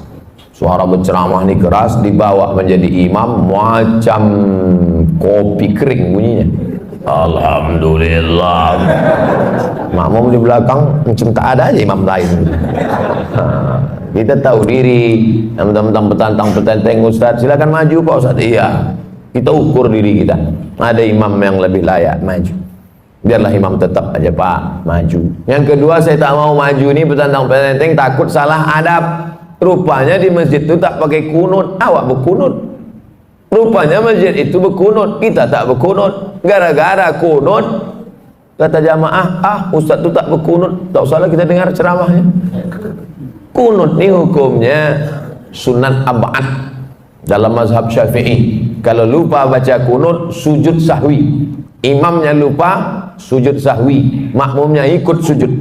Suara berceramah ini keras, dibawa menjadi imam macam kopi kering bunyinya. Alhamdulillah. Makmum di belakang macam tak ada aja imam lain. Kita tahu diri. Teman-teman petantang-petantang Ustaz, silakan maju Pak Ustaz. Iya, kita ukur diri kita. Ada imam yang lebih layak maju, biarlah imam tetap aja Pak maju. Yang kedua, saya tak mau maju nih petantang-petantang, takut salah adab. Rupanya di masjid itu tak pakai kunut, awak berkunut. Rupanya masjid itu berkunut, kita tak berkunut. Gara-gara kunut, kata jamaah, Ustaz itu tak berkunut, tak usahlah kita dengar ceramahnya. Kunut ini hukumnya sunat ab'ad dalam mazhab Syafi'i. Kalau lupa baca kunut, sujud sahwi. Imamnya lupa, sujud sahwi. Makmumnya ikut sujud.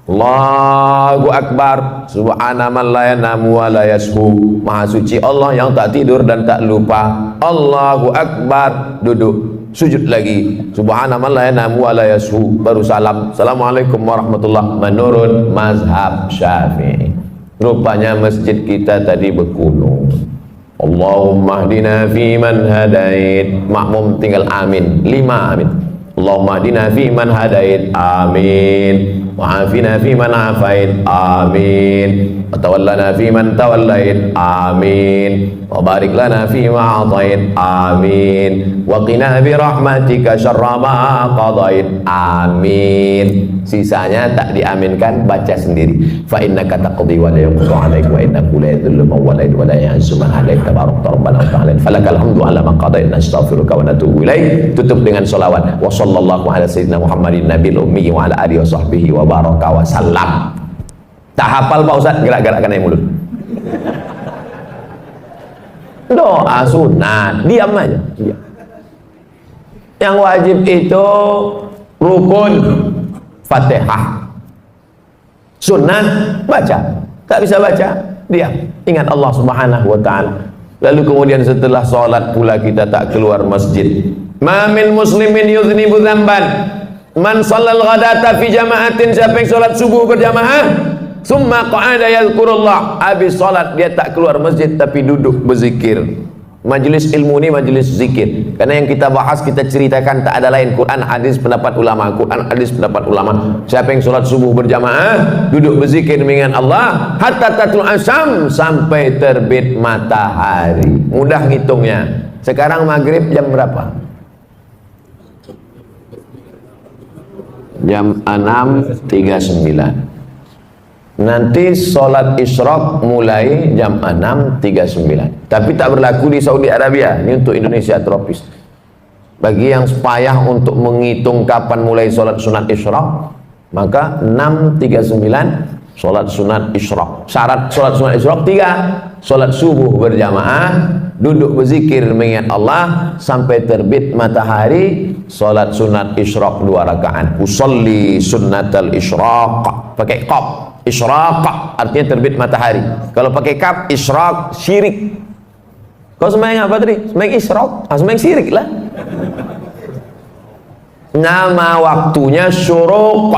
Allahu Akbar, subhana man la yanamu wa la yashu. Maha suci Allah yang tak tidur dan tak lupa. Allahu Akbar, duduk, sujud lagi. Subhana man la yanamu wa la yashu, baru salam. Assalamualaikum warahmatullahi. Menurut mazhab Syafi'i. Rupanya masjid kita tadi berkunut. Allahumma hdina fi man hadait. Makmum tinggal amin, 5 amin. Allahumma hdina fi man hadait, amin. Wa'afina fi man afait, amin. Wa tawallana fi man tawallait, amin. Wa barik lana fi ma atait, amin. Wa qina bi rahmatika syarra ma qadait, amin. Sisanya tak diaminkan, baca sendiri. Fa innaka taqdi wa la yuqda 'alaik wa innahu la yadhillu man walayt wa la ya'izzu man hadait, tabarakta rabbana wa ta'ala. Falakal hamdu 'ala ma qadait, nastaghfiruka wa natubu ilaik. Tutup dengan selawat. Wa sallallahu ala sayyidina Muhammadin nabiyil ummi wa ala alihi wa sahbihi wa baraka wa sallam. Tak hafal Pak Ustaz, gerak-gerakkan air mulut. Doa sunat, diam aja, diam. Yang wajib itu rukun, Fatihah. Sunat baca, tak bisa baca, diam. Ingat Allah Subhanahu wa ta'ala. Lalu kemudian setelah sholat pula kita tak keluar masjid. Ma min muslimin yuznibu dzamban man shallal ghadata fi jama'atin. Siapa yang sholat subuh berjamaah, summa qa'ada yadhkurullah, habis sholat dia tak keluar masjid tapi duduk berzikir. Majlis ilmu ini majlis zikir, karena yang kita bahas, kita ceritakan tak ada lain, Quran, hadis, pendapat ulama, Quran, hadis, pendapat ulama. Siapa yang sholat subuh berjamaah, duduk berzikir mengingat Allah, hatta tatul asyam, sampai terbit matahari. Mudah ngitungnya. Sekarang maghrib jam berapa? Jam 6.39. Nanti sholat isyraq mulai jam 6.39. Tapi tak berlaku di Saudi Arabia. Ini untuk Indonesia tropis. Bagi yang payah untuk menghitung kapan mulai sholat sunat isyraq, maka 6.39 sholat sunat isyraq. Syarat sholat sunat isyraq 3. Sholat subuh berjamaah, duduk berzikir mengingat Allah sampai terbit matahari. Sholat sunat isyraq 2 rakaat. Usolli sunnatal isyraq, pakai qaf. Isyraq artinya terbit matahari. Kalau pakai kaf, isyraq syirik. Kau sembahyang apa tadi? Sembahyang isyraq, sembahyang syirik lah. Nama waktunya syuruq,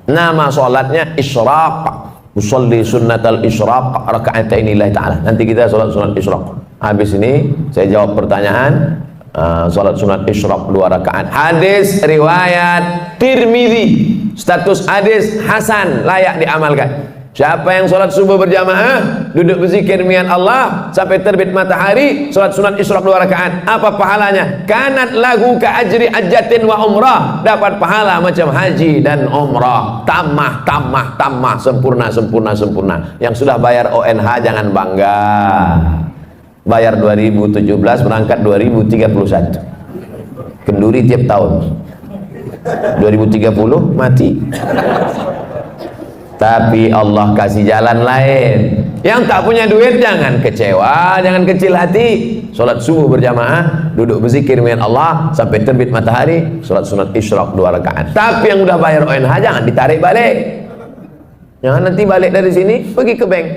nama sholatnya isyraq. Usolli sunnatal isyraq raka'atain lillahi ta'ala. Nanti kita sholat sunat isyraq. Habis ini saya jawab pertanyaan. Sholat sunat isyraq 2 rakaat. Hadis riwayat Tirmidzi, status hadis hasan, layak diamalkan. Siapa yang sholat subuh berjamaah, duduk berzikir mengingat Allah sampai terbit matahari, sholat sunat isyraq 2 rakaat, apa pahalanya? Kanat lahu ka ajri hajjatin wa umrah, dapat pahala macam haji dan umrah. Tamah, sempurna. Yang sudah bayar ONH jangan bangga. Bayar 2017, berangkat 2031. Kenduri tiap tahun. 2030 mati. Tapi Allah kasih jalan lain. Yang tak punya duit jangan kecewa, jangan kecil hati. Sholat subuh berjamaah, duduk berzikir dengan Allah sampai terbit matahari, sholat sunat isyraq 2 rakaat. Tapi yang udah bayar ONH jangan ditarik balik. Jangan nanti balik dari sini pergi ke bank.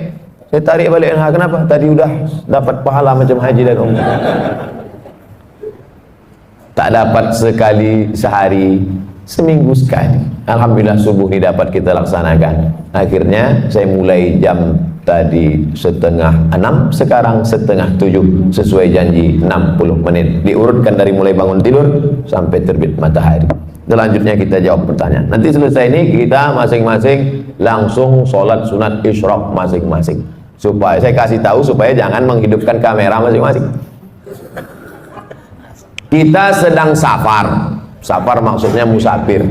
Saya tarik balik ONH, kenapa? Tadi udah dapat pahala macam haji dan umrah. Tak dapat sekali sehari, seminggu sekali. Alhamdulillah subuh ini dapat kita laksanakan. Akhirnya saya mulai jam tadi setengah 6, sekarang setengah 7, sesuai janji 60 menit diurutkan dari mulai bangun tidur sampai terbit matahari. Selanjutnya kita jawab pertanyaan. Nanti selesai ini kita masing-masing langsung sholat sunat isyraq masing-masing. Supaya saya kasih tahu supaya jangan menghidupkan kamera masing-masing. Kita sedang safar. Safar maksudnya musafir.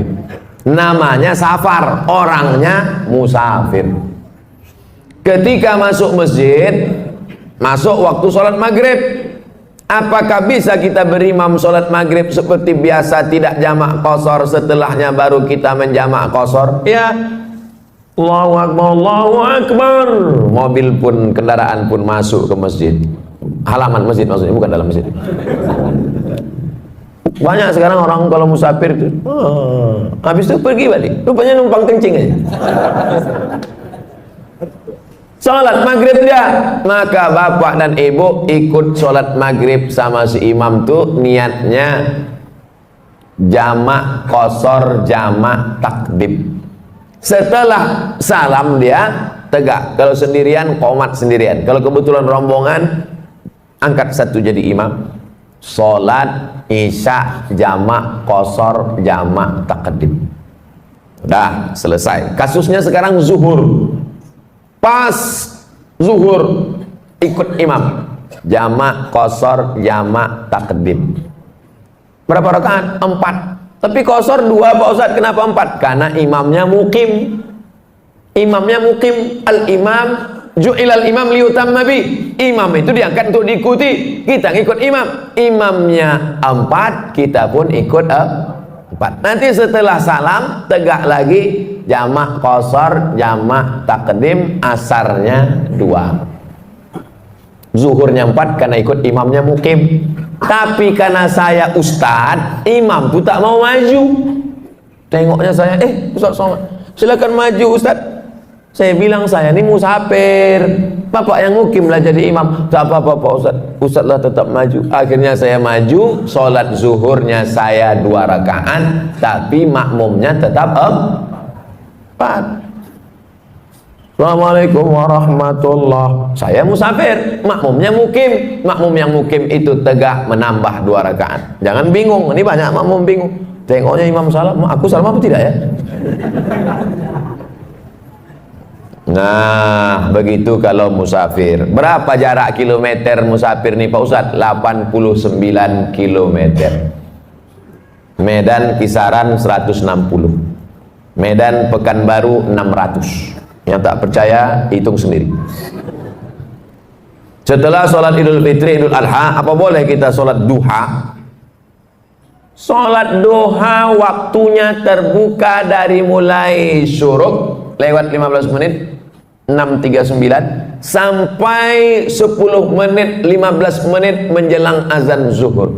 Namanya safar, orangnya musafir. Ketika masuk masjid, masuk waktu sholat maghrib, apakah bisa kita berimam sholat maghrib seperti biasa, tidak jamak qashar, setelahnya baru kita menjamak qashar? Ya, Allahu Akbar, Allahu Akbar. Mobil pun, kendaraan pun masuk ke masjid, halaman masjid maksudnya, bukan dalam masjid. Banyak sekarang orang kalau musafir itu, habis itu pergi balik, rupanya numpang kencing aja. Sholat maghrib dia, maka bapak dan ibu ikut sholat maghrib sama si imam tuh niatnya jamak qashar, jamak takdim. Setelah salam dia tegak. Kalau sendirian qomat sendirian. Kalau kebetulan rombongan angkat satu jadi imam. Sholat isya jamak qashar, jamak takdim. Udah selesai. Kasusnya sekarang zuhur. Pas zuhur ikut imam jamak qashar, jamak takdim. Berapa rakaat? 4. Tapi qashar 2 Pak Ustaz. Kenapa 4? Karena imamnya mukim. Imamnya mukim. Al-imam ju'ilal imam liyutamma bi. Imam itu diangkat untuk diikuti. Kita ngikut imam. Imamnya 4, kita pun ikut 4. Nanti setelah salam tegak lagi jamak qashar, jamak takdim, asarnya 2. Zuhurnya 4 karena ikut imamnya mukim. Tapi karena saya ustad, imam tuh tak mau maju. Tengoknya saya, Ustaz Somad, silakan maju Ustaz. Saya bilang saya ini musafir, bapak yang mukim lah jadi imam. Tak apa-apa Pak Ustaz, Ustaz lah tetap maju. Akhirnya saya maju, sholat zuhurnya saya 2 rakaat, tapi makmumnya tetap 4. Assalamualaikum warahmatullah. Saya musafir, makmumnya mukim. Makmum yang mukim itu tegak menambah 2 rakaat. Jangan bingung, ini banyak makmum bingung. Tengoknya imam salam, aku salam apa tidak ya? Nah, begitu kalau musafir. Berapa jarak kilometer musafir nih Pak Ustadz? 89 kilometer. Medan kisaran 160. Medan Pekanbaru 600. Yang tak percaya hitung sendiri. Setelah sholat Idul Fitri, Idul Adha, apa boleh kita sholat duha? Sholat duha waktunya terbuka dari mulai syuruk lewat 15 menit 6.39 sampai 10 menit 15 menit menjelang azan zuhur.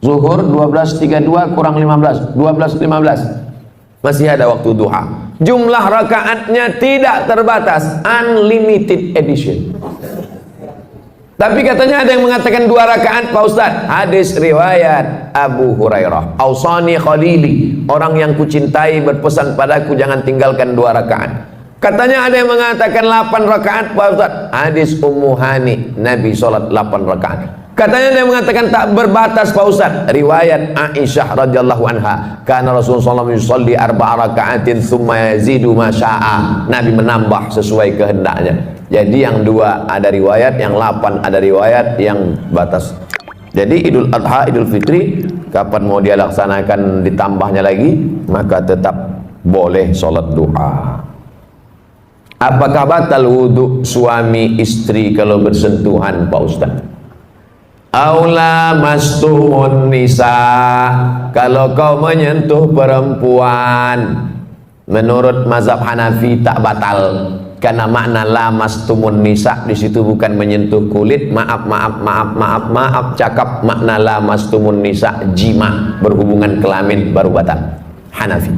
Zuhur 12.32 kurang 15, 12.15. Masih ada waktu duha. Jumlah rakaatnya tidak terbatas, unlimited edition. Tapi katanya ada yang mengatakan 2 rakaat Pak Ustaz. Hadis riwayat Abu Hurairah, Ausani Khalili, orang yang kucintai berpesan padaku jangan tinggalkan 2 rakaat. Katanya ada yang mengatakan 8 rakaat Pak Ustaz. Hadis Ummu Hani, Nabi sholat 8 rakaat. Katanya dia mengatakan tak berbatas Pak Ustaz. Riwayat Aisyah radhiyallahu anha, karena Rasulullah SAW yusalli 4 rakaatin thumma yazidu ma syaa. Nabi menambah sesuai kehendaknya. Jadi yang 2 ada riwayat, yang 8 ada riwayat, yang batas. Jadi Idul Adha, Idul Fitri, kapan mau dia laksanakan ditambahnya lagi, maka tetap boleh sholat duha. Apakah batal wudhu suami istri kalau bersentuhan Pak Ustaz? Aula mastumun nisa, kalau kau menyentuh perempuan, menurut mazhab Hanafi tak batal, karena makna la mastumun nisa di situ bukan menyentuh kulit. Maaf, cakap makna la mastumun nisa jima, berhubungan kelamin baru batal. Hanafi.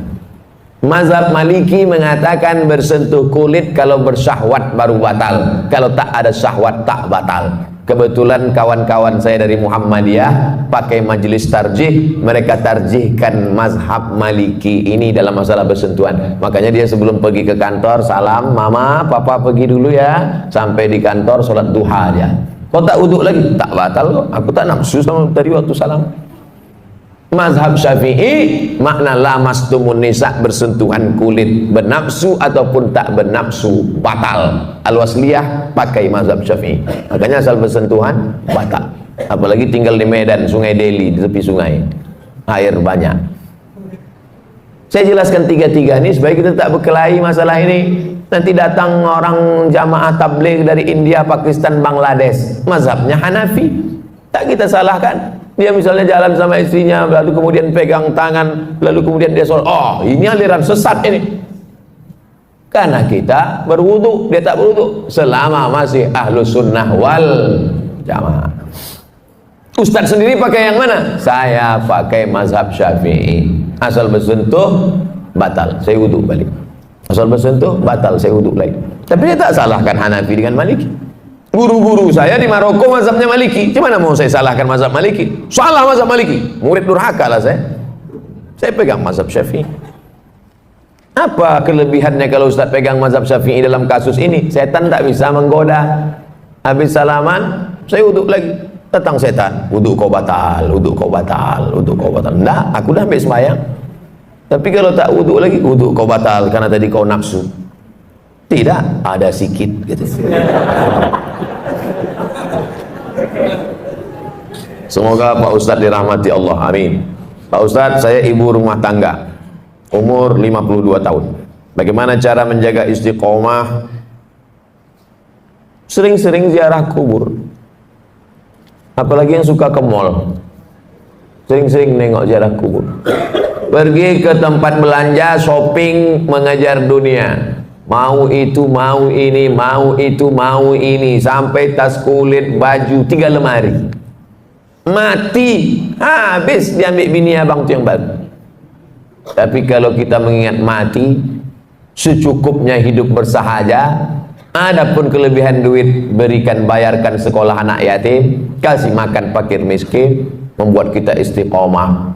Mazhab Maliki mengatakan bersentuh kulit kalau bersyahwat baru batal, kalau tak ada syahwat tak batal. Kebetulan kawan-kawan saya dari Muhammadiyah pakai majelis tarjih, mereka tarjihkan mazhab Maliki ini dalam masalah bersentuhan. Makanya dia sebelum pergi ke kantor, salam, mama, papa pergi dulu ya. Sampai di kantor sholat duha dia. Kau tak wuduk lagi? Tak batal kok. Aku tak nafsu sama tadi waktu salam. Mazhab Syafi'i makna lamastumun nisa, bersentuhan kulit, bernafsu ataupun tak bernafsu batal. Al-Wasliyah pakai mazhab Syafi'i. Makanya asal bersentuhan batal. Apalagi tinggal di Medan, Sungai Deli, di tepi sungai, air banyak. Saya jelaskan tiga-tiga ini supaya kita tak berkelahi masalah ini. Nanti datang orang jamaah tabligh dari India, Pakistan, Bangladesh, mazhabnya Hanafi, tak kita salahkan. Dia misalnya jalan sama istrinya, lalu kemudian pegang tangan, lalu kemudian dia sholat. Oh, ini aliran sesat ini. Karena kita berwudu, dia tak berwudu. Selama masih ahlus sunnah wal jamaah. Ustadz sendiri pakai yang mana? Saya pakai mazhab Syafi'i. Asal bersentuh, batal, saya wudu balik. Asal bersentuh, batal, saya wudu lagi. Tapi dia tak salahkan Hanafi dengan Maliki. Guru-guru saya di Maroko mazhabnya Maliki. Gimana mau saya salahkan mazhab Maliki? Salah mazhab Maliki. Murid durhaka lah saya. Saya pegang mazhab Syafi'i. Apa kelebihannya kalau Ustaz pegang mazhab Syafi'i dalam kasus ini? Setan tak bisa menggoda. Habis salaman, saya wuduk lagi. Datang setan, wuduk kau batal, wuduk kau batal, wuduk kau batal. Enggak, aku dah ambil sembahyang. Tapi kalau tak wuduk lagi, wuduk kau batal karena tadi kau nafsu. Tidak, ada sikit gitu. Semoga Pak Ustadz dirahmati Allah, amin. Pak Ustadz, saya ibu rumah tangga, umur 52 tahun. Bagaimana cara menjaga istiqomah? Sering-sering ziarah kubur. Apalagi yang suka ke mall, sering-sering nengok ziarah kubur. Pergi ke tempat belanja, shopping, mengejar dunia. Mau itu, mau ini, mau itu, mau ini, sampai tas kulit, baju, 3 lemari. Mati, habis diambil bini abang tu yang baru. Tapi kalau kita mengingat mati, secukupnya hidup bersahaja. Adapun kelebihan duit, berikan, bayarkan sekolah anak yatim, kasih makan fakir miskin, membuat kita istiqomah.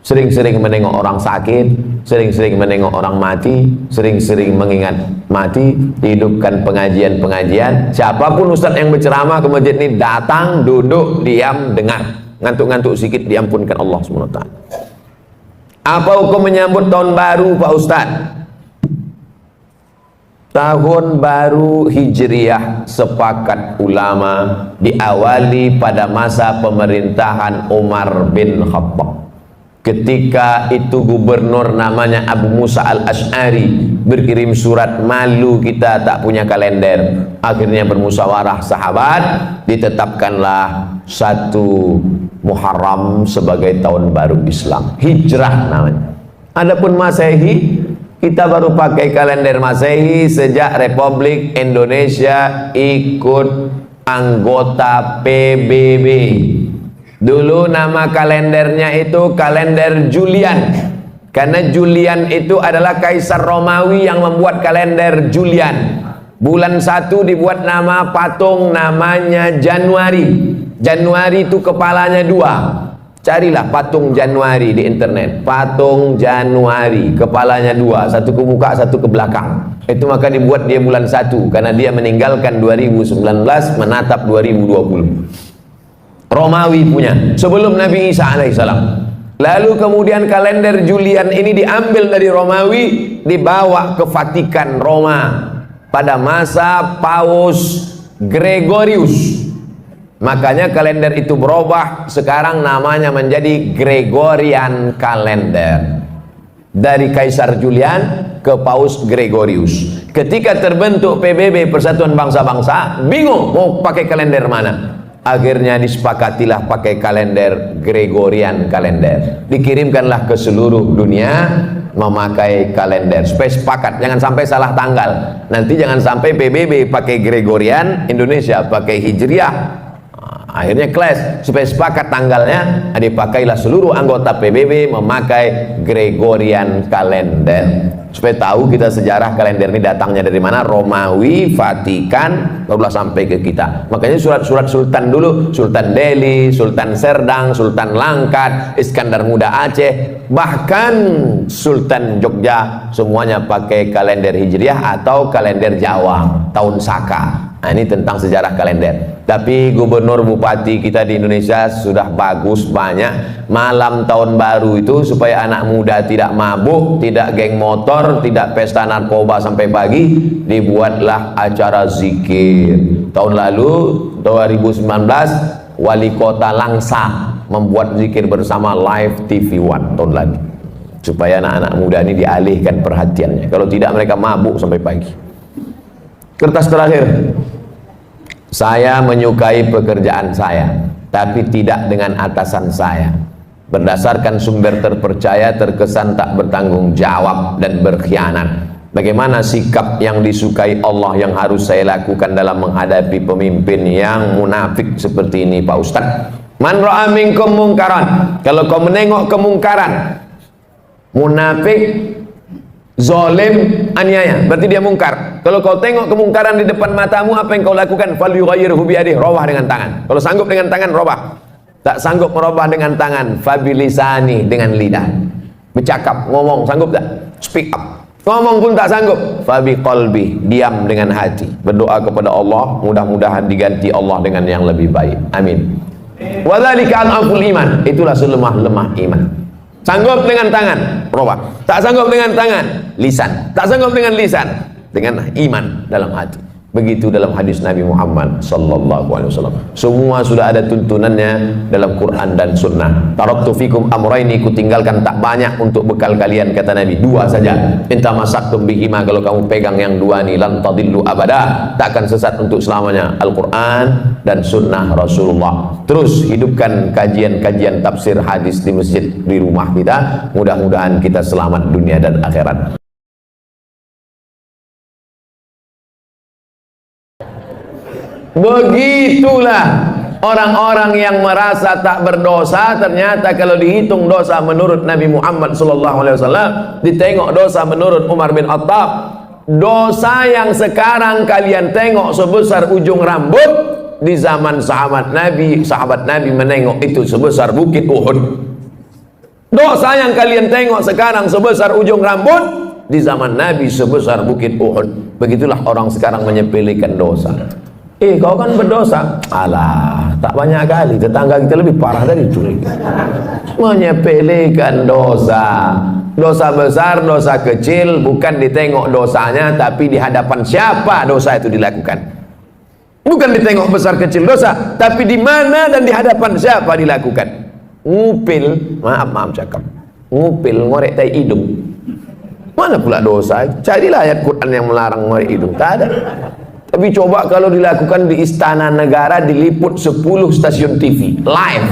Sering-sering menengok orang sakit, sering-sering menengok orang mati, sering-sering mengingat mati, hidupkan pengajian-pengajian. Siapapun ustaz yang berceramah ke masjid ini, datang, duduk, diam, dengar. Ngantuk-ngantuk sedikit, diampunkan Allah SWT. Apa hukum menyambut tahun baru Pak Ustaz? Tahun baru Hijriah sepakat ulama diawali pada masa pemerintahan Umar bin Khattab. Ketika itu gubernur namanya Abu Musa al-Ash'ari berkirim surat, malu kita tak punya kalender. Akhirnya bermusyawarah sahabat, ditetapkanlah 1 Muharram sebagai tahun baru Islam, Hijrah namanya. Adapun Masehi, kita baru pakai kalender Masehi sejak Republik Indonesia ikut anggota PBB. Dulu nama kalendernya itu kalender Julian, karena Julian itu adalah kaisar Romawi yang membuat kalender Julian. Bulan 1 dibuat nama patung, namanya Januari. Januari itu kepalanya 2. Carilah patung Januari di internet. Patung Januari, kepalanya 2, satu ke muka, satu ke belakang. Itu maka dibuat dia bulan 1, karena dia meninggalkan 2019 menatap 2020. Romawi punya, sebelum Nabi Isa alaihissalam. Lalu kemudian kalender Julian ini diambil dari Romawi, dibawa ke Vatikan Roma pada masa Paus Gregorius. Makanya kalender itu berubah, sekarang namanya menjadi Gregorian Kalender. Dari Kaisar Julian ke Paus Gregorius. Ketika terbentuk PBB, Persatuan Bangsa-Bangsa, bingung mau pakai kalender mana. Akhirnya disepakatilah pakai kalender Gregorian Kalender. Dikirimkanlah ke seluruh dunia memakai kalender. Supaya sepakat, jangan sampai salah tanggal. Nanti jangan sampai PBB pakai Gregorian, Indonesia pakai Hijriah. Akhirnya clash, supaya sepakat tanggalnya, dipakailah seluruh anggota PBB memakai Gregorian kalender. Supaya tahu kita sejarah kalender ini datangnya dari mana, Romawi, Vatikan, barulah sampai ke kita. Makanya surat-surat sultan dulu, Sultan Delhi, Sultan Serdang, Sultan Langkat, Iskandar Muda Aceh, bahkan Sultan Jogja, semuanya pakai kalender Hijriah atau kalender Jawa, tahun Saka. Nah, ini tentang sejarah kalender. Tapi gubernur bupati kita di Indonesia sudah bagus banyak. Malam tahun baru itu supaya anak muda tidak mabuk, tidak geng motor, tidak pesta narkoba sampai pagi, dibuatlah acara zikir. Tahun lalu 2019 wali kota Langsa membuat zikir bersama live TV One tahun lalu, supaya anak-anak muda ini dialihkan perhatiannya. Kalau tidak mereka mabuk sampai pagi. Kertas terakhir. Saya menyukai pekerjaan saya, tapi tidak dengan atasan saya. Berdasarkan sumber terpercaya, terkesan tak bertanggung jawab dan berkhianat. Bagaimana sikap yang disukai Allah yang harus saya lakukan dalam menghadapi pemimpin yang munafik seperti ini, Pak Ustadz? Man ra'a minkum mungkaran. Kalau kau menengok kemungkaran, munafik, zalim, aniaya, berarti dia mungkar. Kalau kau tengok kemungkaran di depan matamu, apa yang kau lakukan? Falyughayyirhu biyadihi, robah dengan tangan. Kalau sanggup dengan tangan, robah. Tak sanggup merubah dengan tangan, fabilisani, dengan lidah. Bercakap, ngomong, sanggup tak? Speak up. Ngomong pun tak sanggup, fabiqalbi, diam dengan hati. Berdoa kepada Allah, mudah-mudahan diganti Allah dengan yang lebih baik. Amin. Wa dzalika al-aful iman, itulah selemah-lemah iman. Sanggup dengan tangan, robah. Tak sanggup dengan tangan, lisan. Tak sanggup dengan lisan, dengan iman dalam hati. Begitu dalam hadis Nabi Muhammad sallallahu alaihi wasallam. Semua sudah ada tuntunannya dalam Quran dan Sunnah. Taraktu fikum amraini, ku tinggalkan tak banyak untuk bekal kalian, kata Nabi, dua saja. Inta masaktum bihima, kalau kamu pegang yang dua ni, lan tadillu abada, takkan sesat untuk selamanya. Al-Quran dan Sunnah Rasulullah. Terus hidupkan kajian-kajian tafsir hadis di masjid di rumah kita. Mudah-mudahan kita selamat dunia dan akhirat. Begitulah orang-orang yang merasa tak berdosa, ternyata kalau dihitung dosa menurut Nabi Muhammad SAW, ditengok dosa menurut Umar bin Khattab, dosa yang sekarang kalian tengok sebesar ujung rambut, di zaman sahabat Nabi menengok itu sebesar bukit Uhud. Dosa yang kalian tengok sekarang sebesar ujung rambut, di zaman Nabi sebesar bukit Uhud. Begitulah orang sekarang menyepelekan dosa. Kau kan berdosa. Alah, tak banyak kali tetangga kita lebih parah dari curi. Menyepelekan dosa. Dosa besar, dosa kecil, bukan ditengok dosanya, tapi di hadapan siapa dosa itu dilakukan. Bukan ditengok besar kecil dosa, tapi di mana dan di hadapan siapa dilakukan. Ngupil, maaf cakap, ngupil, ngorek tai hidung, mana pula dosa? Carilah ayat Quran yang melarang ngorek hidung. Tak ada. Tapi coba kalau dilakukan di Istana Negara, diliput 10 stasiun TV live.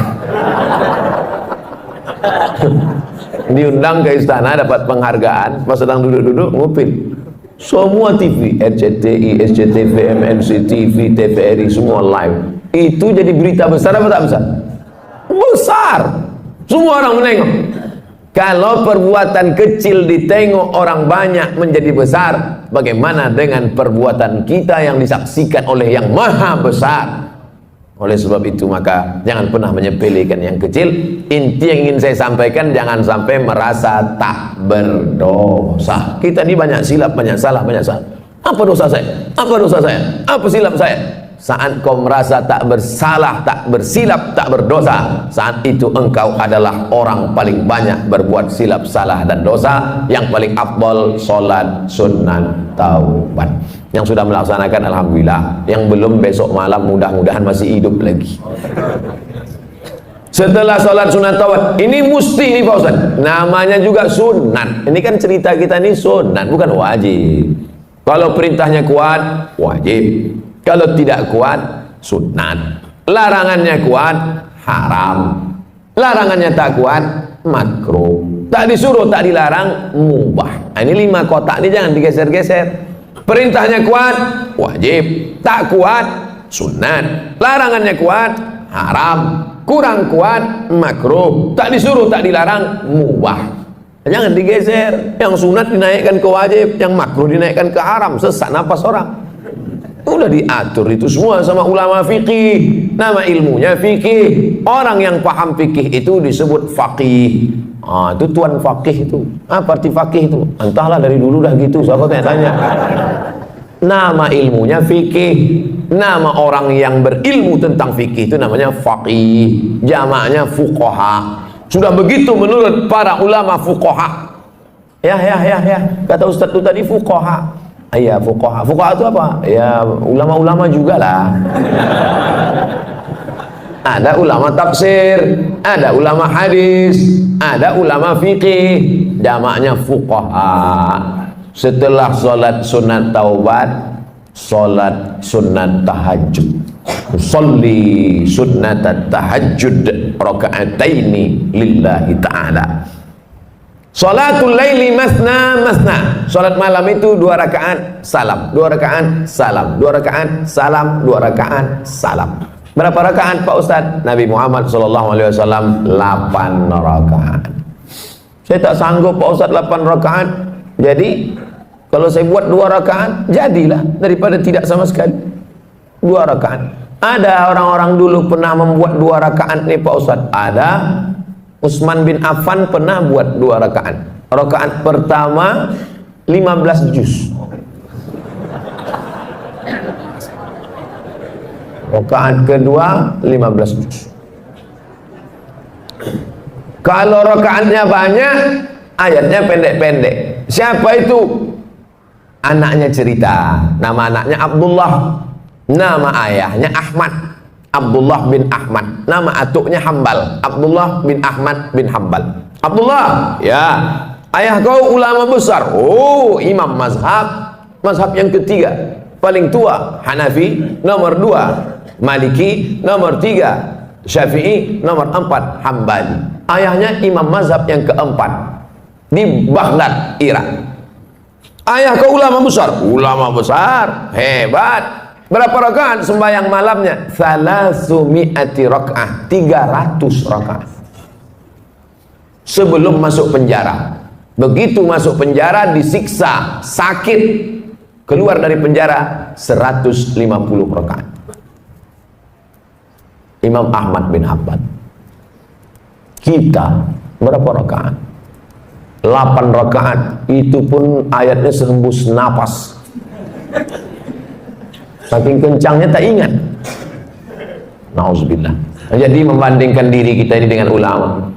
Diundang ke istana, dapat penghargaan, pas sedang duduk-duduk ngupil. Semua TV, RCTI, SCTV, MNC-TV, TVRI, semua live. Itu jadi berita besar apa tak besar? Besar. Semua orang menengok. Kalau perbuatan kecil ditengok orang banyak menjadi besar, bagaimana dengan perbuatan kita yang disaksikan oleh yang maha besar? Oleh sebab itu maka jangan pernah menyepelekan yang kecil. Inti yang ingin saya sampaikan, jangan sampai merasa tak berdosa. Kita ini banyak silap, banyak salah, banyak salah. Apa dosa saya? Apa dosa saya? Apa silap saya? Saat kau merasa tak bersalah, tak bersilap, tak berdosa, saat itu engkau adalah orang paling banyak berbuat silap, salah dan dosa. Yang paling afdal sholat sunat taubat. Yang sudah melaksanakan alhamdulillah, yang belum besok malam mudah-mudahan masih hidup lagi. Setelah sholat sunat taubat, ini mesti nih Pak Ustaz, namanya juga sunat. Ini kan cerita kita nih sunat, bukan wajib. Kalau perintahnya kuat, wajib. Kalau tidak kuat, sunat. Larangannya kuat, haram. Larangannya tak kuat, makruh. Tak disuruh, tak dilarang, mubah. Nah, ini 5 kotak ini jangan digeser-geser. Perintahnya kuat, wajib. Tak kuat, sunat. Larangannya kuat, haram, kurang kuat makruh, tak disuruh tak dilarang mubah. Jangan digeser, yang sunat dinaikkan ke wajib, yang makruh dinaikkan ke haram, sesak napas orang. Udah diatur itu semua sama ulama fikih. Nama ilmunya fikih. Orang yang paham fikih itu disebut faqih. Itu tuan faqih itu. Apa arti faqih itu? Entahlah, dari dulu dah gitu, siapa tanya-tanya. Nama ilmunya fikih. Nama orang yang berilmu tentang fikih itu namanya faqih. Jamaknya fuqaha. Sudah begitu menurut para ulama fuqaha. Ya. Kata Ustaz itu tadi fuqaha. Iya, fuqaha. Fuqaha itu apa? Ya, ulama-ulama juga lah. Ada ulama tafsir, ada ulama hadis, ada ulama fikih. Jamaknya fuqaha. Setelah sholat sunat taubat, sholat sunat tahajud. Usolli sunnat tahajud raka'ataini lillahi ta'ala. Sholatul laili masna masna. Sholat malam itu 2 rakaat salam, 2 rakaat salam, 2 rakaat salam, 2 rakaat salam. Berapa rakaat Pak Ustadz? Nabi Muhammad SAW 8 rakaat. Saya tak sanggup Pak Ustadz 8 rakaat. Jadi kalau saya buat 2 rakaat, jadilah daripada tidak sama sekali. 2 rakaat. Ada orang-orang dulu pernah membuat 2 rakaat nih Pak Ustadz. Ada. Utsman bin Affan pernah buat 2 rakaat. Rakaat pertama 15 juz. Rakaat kedua 15 juz. Kalau rakaatnya banyak, ayatnya pendek-pendek. Siapa itu? Anaknya cerita. Nama anaknya Abdullah. Nama ayahnya Ahmad. Abdullah bin Ahmad. Nama atuknya Hambal. Abdullah bin Ahmad bin Hambal. Abdullah, ya, ayah kau ulama besar. Oh, imam mazhab. Mazhab yang ketiga, paling tua Hanafi, nomor 2 Maliki, nomor 3 Syafi'i, nomor 4 Hambali. Ayahnya imam mazhab yang keempat di Baghdad, Irak. Ayah kau ulama besar. Ulama besar, hebat. Berapa rakaat sembahyang malamnya? 300 rakaat. 300 rakaat. Sebelum masuk penjara. Begitu masuk penjara disiksa, sakit. Keluar dari penjara 150 rakaat. Imam Ahmad bin Hanbal. Kita berapa rakaat? 8 rakaat. Itu pun ayatnya sehembus napas. Saking kencangnya tak ingat. Nauzubillah. Jadi membandingkan diri kita ini dengan ulama.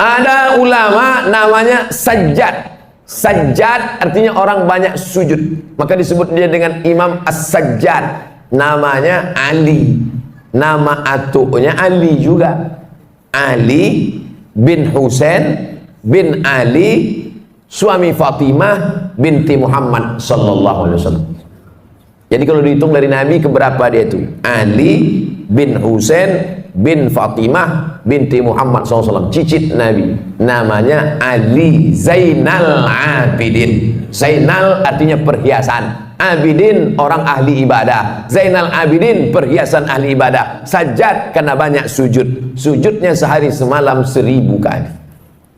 Ada ulama namanya Sajjad. Sajjad artinya orang banyak sujud. Maka disebut dia dengan Imam As-Sajjad. Namanya Ali. Nama atuknya Ali juga. Ali bin Husain bin Ali, suami Fatimah binti Muhammad sallallahu alaihi wasallam. Jadi kalau dihitung dari Nabi keberapa dia itu? Ali bin Husain bin Fatimah binti Muhammad SAW, cicit Nabi. Namanya Ali Zainal Abidin. Zainal artinya perhiasan. Abidin orang ahli ibadah. Zainal Abidin perhiasan ahli ibadah. Sajjad karena banyak sujud. Sujudnya sehari semalam 1000 kali.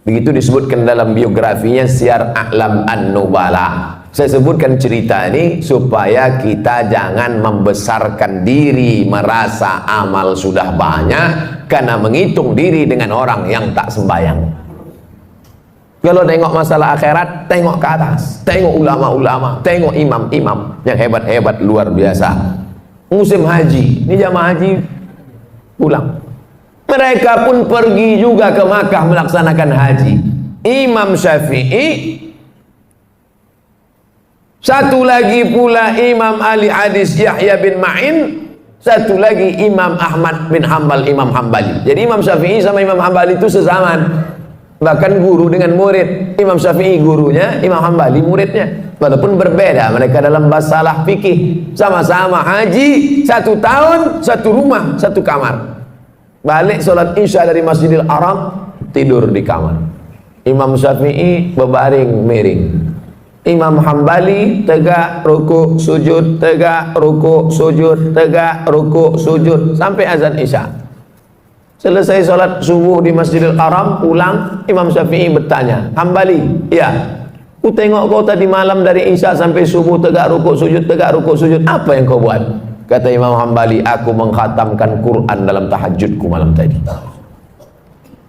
Begitu disebutkan dalam biografinya Syiar A'lam An-Nubala. Saya sebutkan cerita ini supaya kita jangan membesarkan diri, merasa amal sudah banyak karena menghitung diri dengan orang yang tak sembahyang. Kalau tengok masalah akhirat, tengok ke atas, tengok ulama-ulama, tengok imam-imam yang hebat-hebat luar biasa. Musim haji, ini jamaah haji pulang. Mereka pun pergi juga ke Makkah melaksanakan haji. Imam Syafi'i, satu lagi pula Imam Ali Hadis Yahya bin Ma'in, satu lagi Imam Ahmad bin Hanbal, Imam Hambali. Jadi Imam Syafi'i sama Imam Hambali itu sezaman, bahkan guru dengan murid. Imam Syafi'i gurunya, Imam Hambali muridnya. Walaupun berbeda mereka dalam masalah fikih, sama-sama haji, 1 tahun, 1 rumah, 1 kamar. Balik sholat isya dari Masjidil Haram, tidur di kamar. Imam Syafi'i berbaring miring. Imam Hambali tegak rukuk sujud, tegak rukuk sujud, tegak rukuk sujud sampai azan isya. Selesai sholat subuh di Masjidil Haram, pulang, Imam Syafi'i bertanya, Hambali, ya, ku tengok kau tadi malam dari Isya sampai subuh tegak rukuk sujud, apa yang kau buat? Kata Imam Hambali, aku mengkhatamkan Quran dalam tahajudku malam tadi.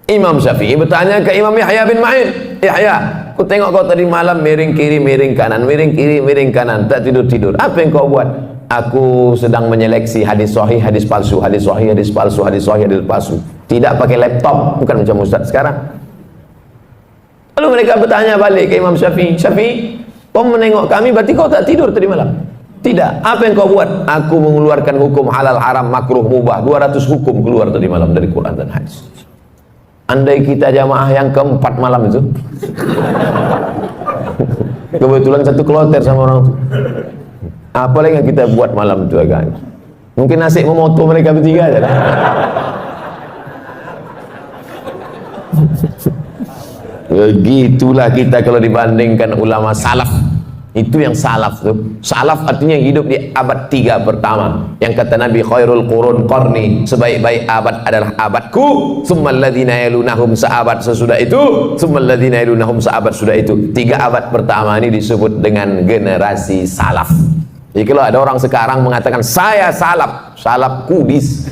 Imam Syafi'i bertanya ke Imam Yahya bin Ma'in, Yahya, ku tengok kau tadi malam miring kiri, miring kanan, miring kiri, miring kanan, tak tidur-tidur, apa yang kau buat? Aku sedang menyeleksi hadis sahih, hadis palsu, hadis sahih, hadis palsu, hadis sahih, hadis palsu. Tidak pakai laptop, bukan macam Ustaz sekarang. Lalu mereka bertanya balik ke Imam Syafi'i, Syafi'i, kau menengok kami, berarti kau tak tidur tadi malam? Tidak. Apa yang kau buat? Aku mengeluarkan hukum halal, haram, makruh, mubah, 200 hukum keluar tadi malam dari Quran dan hadis. Andai kita jamaah yang keempat malam itu, kebetulan satu kloter sama orang itu, apa lagi yang kita buat malam itu agak? Mungkin nasib memoto mereka bertiga aja lah. Begitulah kita kalau dibandingkan ulama salaf. Itu yang salaf tuh. Salaf artinya hidup di abad 3 pertama. Yang kata Nabi, khairul qurun qarni, sebaik-baik abad adalah abadku, tsummal ladzina yalunahum, seabad sesudah itu, tsummal ladzina yalunahum, seabad sudah itu. 3 abad pertama ini disebut dengan generasi salaf. Jadi kalau ada orang sekarang mengatakan saya salaf, salaf kudis.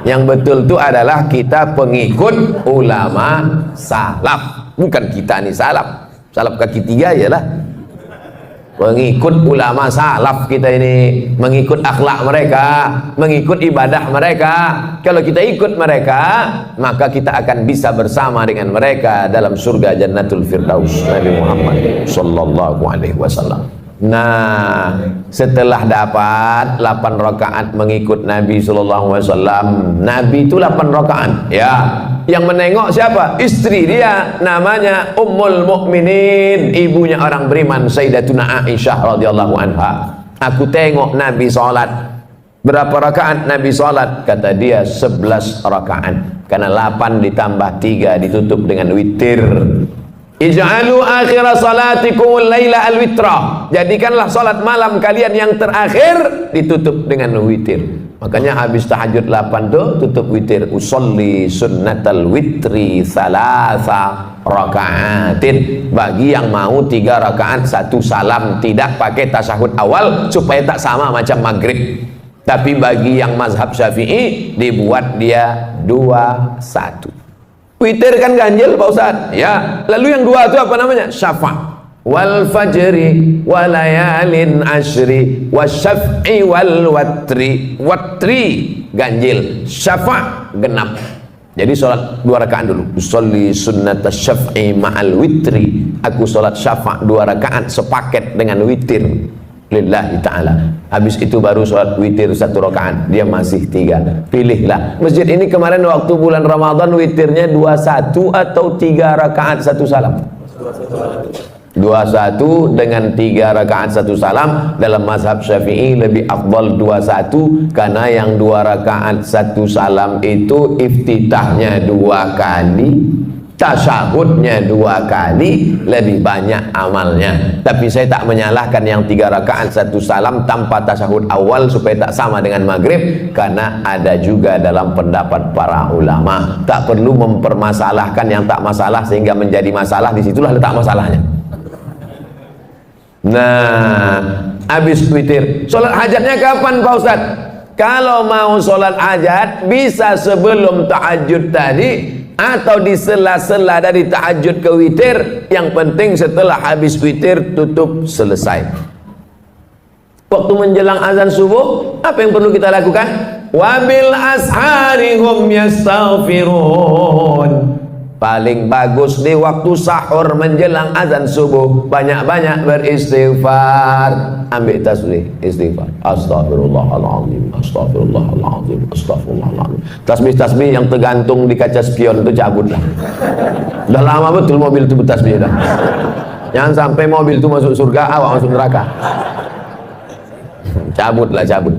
Yang betul itu adalah kita pengikut ulama salaf, bukan kita nih salaf. Salaf kaki 3 ialah pengikut ulama salaf kita ini, mengikut akhlak mereka, mengikut ibadah mereka. Kalau kita ikut mereka, maka kita akan bisa bersama dengan mereka dalam surga Jannatul Firdaus. Nabi Muhammad sallallahu alaihi wasallam. Nah, setelah dapat 8 rakaat mengikut Nabi sallallahu alaihi wasallam, Nabi itu 8 rakaat, ya. Yang menengok siapa? Istri dia, namanya Ummul Mukminin, ibunya orang beriman, Sayyidatuna Aisyah radhiyallahu anha. Aku tengok Nabi salat. Berapa rakaat Nabi salat? Kata dia 11 rakaat. Karena 8 ditambah 3 ditutup dengan witir. Ij'alu akhir salatikumul laila al-witra. Jadikanlah salat malam kalian yang terakhir ditutup dengan witir. Makanya habis tahajud 8 tuh tutup witir. Usolli sunnatal witri salasa rakaatin. Bagi yang mau 3 rakaat 1 salam, tidak pakai tasyahud awal supaya tak sama macam maghrib. Tapi bagi yang mazhab Syafi'i dibuat dia 2-1. Witir kan ganjil Pak Ustaz, ya. Lalu yang 2 itu apa namanya? Syafa'. Wal fajri walayalin ashri wasyaf'i wal watri. Watri ganjil, syafa' genap. Jadi sholat 2 rakaat dulu. Usolli sunnata syaf'i ma'al witri. Aku sholat syafa' 2 rakaat sepaket dengan witir lillahi ta'ala. Habis itu baru sholat witir 1 rakaat. Dia masih 3. Pilihlah. Masjid ini kemarin waktu bulan Ramadan witirnya 21 atau 3 rakaat 1 salam. 21 dengan 3 rakaat 1 salam. Dalam mazhab Syafi'i lebih afdal 21, karena yang 2 rakaat 1 salam itu iftitahnya 2 kali, tasyahudnya 2 kali, lebih banyak amalnya. Tapi saya tak menyalahkan yang 3 rakaat 1 salam tanpa tasyahud awal supaya tak sama dengan maghrib, karena ada juga dalam pendapat para ulama. Tak perlu mempermasalahkan yang tak masalah sehingga menjadi masalah. Disitulah letak masalahnya. Nah, habis witir, sholat hajatnya kapan Pak Ustaz? Kalau mau sholat hajat bisa sebelum tahajud tadi atau di sela-sela dari tahajud ke witir. Yang penting setelah habis witir tutup, selesai. Waktu menjelang azan subuh, apa yang perlu kita lakukan? Wabil ashari hum yastaghfirun. Paling bagus di waktu sahur menjelang azan subuh, banyak-banyak beristighfar. Ambil tasbih, istighfar. Astaghfirullahaladzim, astaghfirullahaladzim, astaghfirullahaladzim. Tasbih-tasbih yang tergantung di kaca spion itu cabutlah. Udah lama betul mobil itu bertasbih dah. Jangan sampai mobil itu masuk surga, awak masuk neraka. Cabutlah, cabut.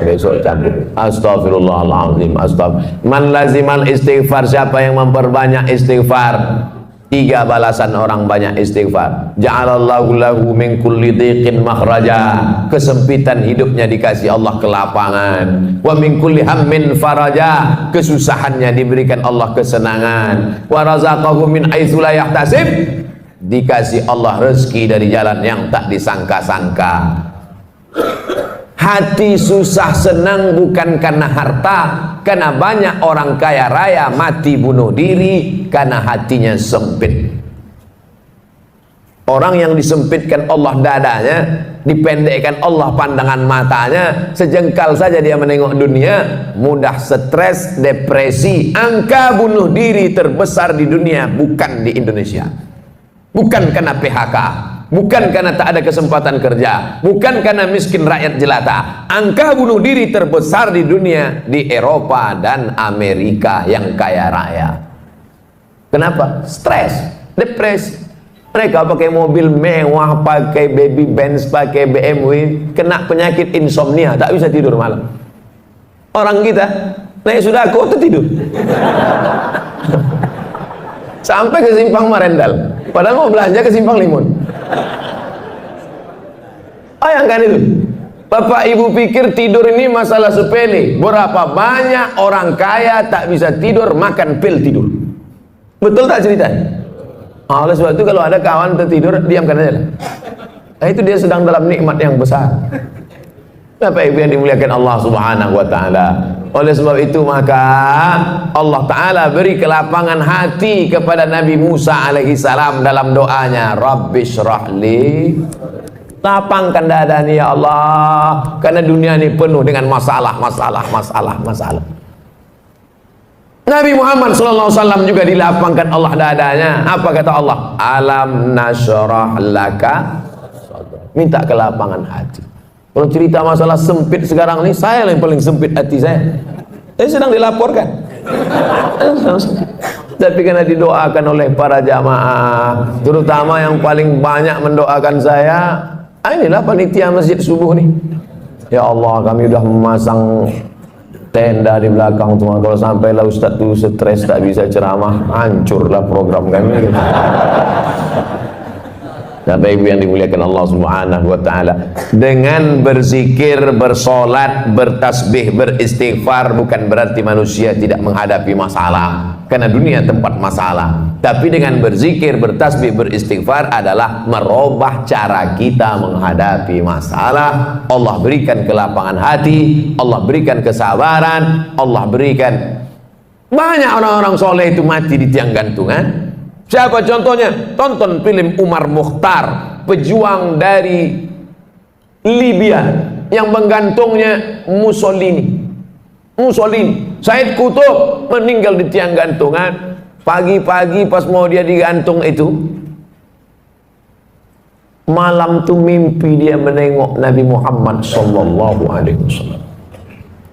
Besok cabut. Astaghfirullahaladzim, astaghfirullah. Man lazimal istighfar, siapa yang memperbanyak istighfar, Tiga balasan orang banyak istighfar. Ja'alallahu lahu min kulli dhiqin makhraja. Kesempitan hidupnya dikasih Allah kelapangan. Wa min kulli hammin faraja. Kesusahannya diberikan Allah kesenangan. Wa razaqahu min haitsu la yahtasib. Dikasih Allah rezeki dari jalan yang tak disangka-sangka. Hati susah senang bukan karena harta, karena banyak orang kaya raya mati bunuh diri karena hatinya sempit. Orang yang disempitkan Allah dadanya, dipendekkan Allah pandangan matanya, sejengkal saja dia menengok dunia, mudah stres, depresi. Angka bunuh diri terbesar di dunia bukan di Indonesia, bukan karena PHK, bukan karena tak ada kesempatan kerja, bukan karena miskin rakyat jelata. Angka bunuh diri terbesar di dunia di Eropa dan Amerika yang kaya raya. Kenapa? Stres, depresi. Mereka pakai mobil mewah, pakai baby Benz, pakai BMW, kena penyakit insomnia, tak bisa tidur malam. Orang kita naik sudako tuh tidur sampai ke Simpang Marendal, padahal mau belanja ke Simpang Limun. Bayangkan itu. Bapak ibu pikir tidur ini masalah sepele. Berapa banyak orang kaya tak bisa tidur, makan pil tidur. Betul tak cerita? Oleh sebab itu kalau ada kawan tertidur, diamkan aja lah. Nah, itu dia sedang dalam nikmat yang besar. Bapak ibu yang dimuliakan Allah subhanahu wa ta'ala. Oleh sebab itu maka Allah ta'ala beri kelapangan hati kepada Nabi Musa alaihi salam dalam doanya, Rabbi syrahli, lapangkan dada ni ya Allah, karena dunia ini penuh dengan masalah. Nabi Muhammad SAW juga dilapangkan Allah dadanya. Apa kata Allah? Alam nasyrah laka, minta kelapangan hati. Kalau cerita masalah sempit sekarang ini, saya yang paling sempit hati saya. Saya sedang dilaporkan. Tapi karena didoakan oleh para jamaah, terutama yang paling banyak mendoakan saya, inilah panitia masjid subuh nih. Ya Allah, kami udah memasang tenda di belakang tuh. Kalau sampailah Ustaz tuh stres tak bisa ceramah, hancurlah program kami. Bapak ibu yang dimuliakan Allah subhanahu wa ta'ala, dengan berzikir, bersolat, bertasbih, beristighfar bukan berarti manusia tidak menghadapi masalah, karena dunia tempat masalah. Tapi dengan berzikir, bertasbih, beristighfar adalah merubah cara kita menghadapi masalah. Allah berikan kelapangan hati, Allah berikan kesabaran, Allah berikan. Banyak orang-orang soleh itu mati di tiang gantungan. Siapa contohnya? Tonton film Umar Mukhtar, pejuang dari Libya yang menggantungnya Mussolini. Said Qutb meninggal di tiang gantungan. Pagi-pagi pas mau dia digantung itu, malam tuh mimpi dia menengok Nabi Muhammad sallallahu alaihi wasallam.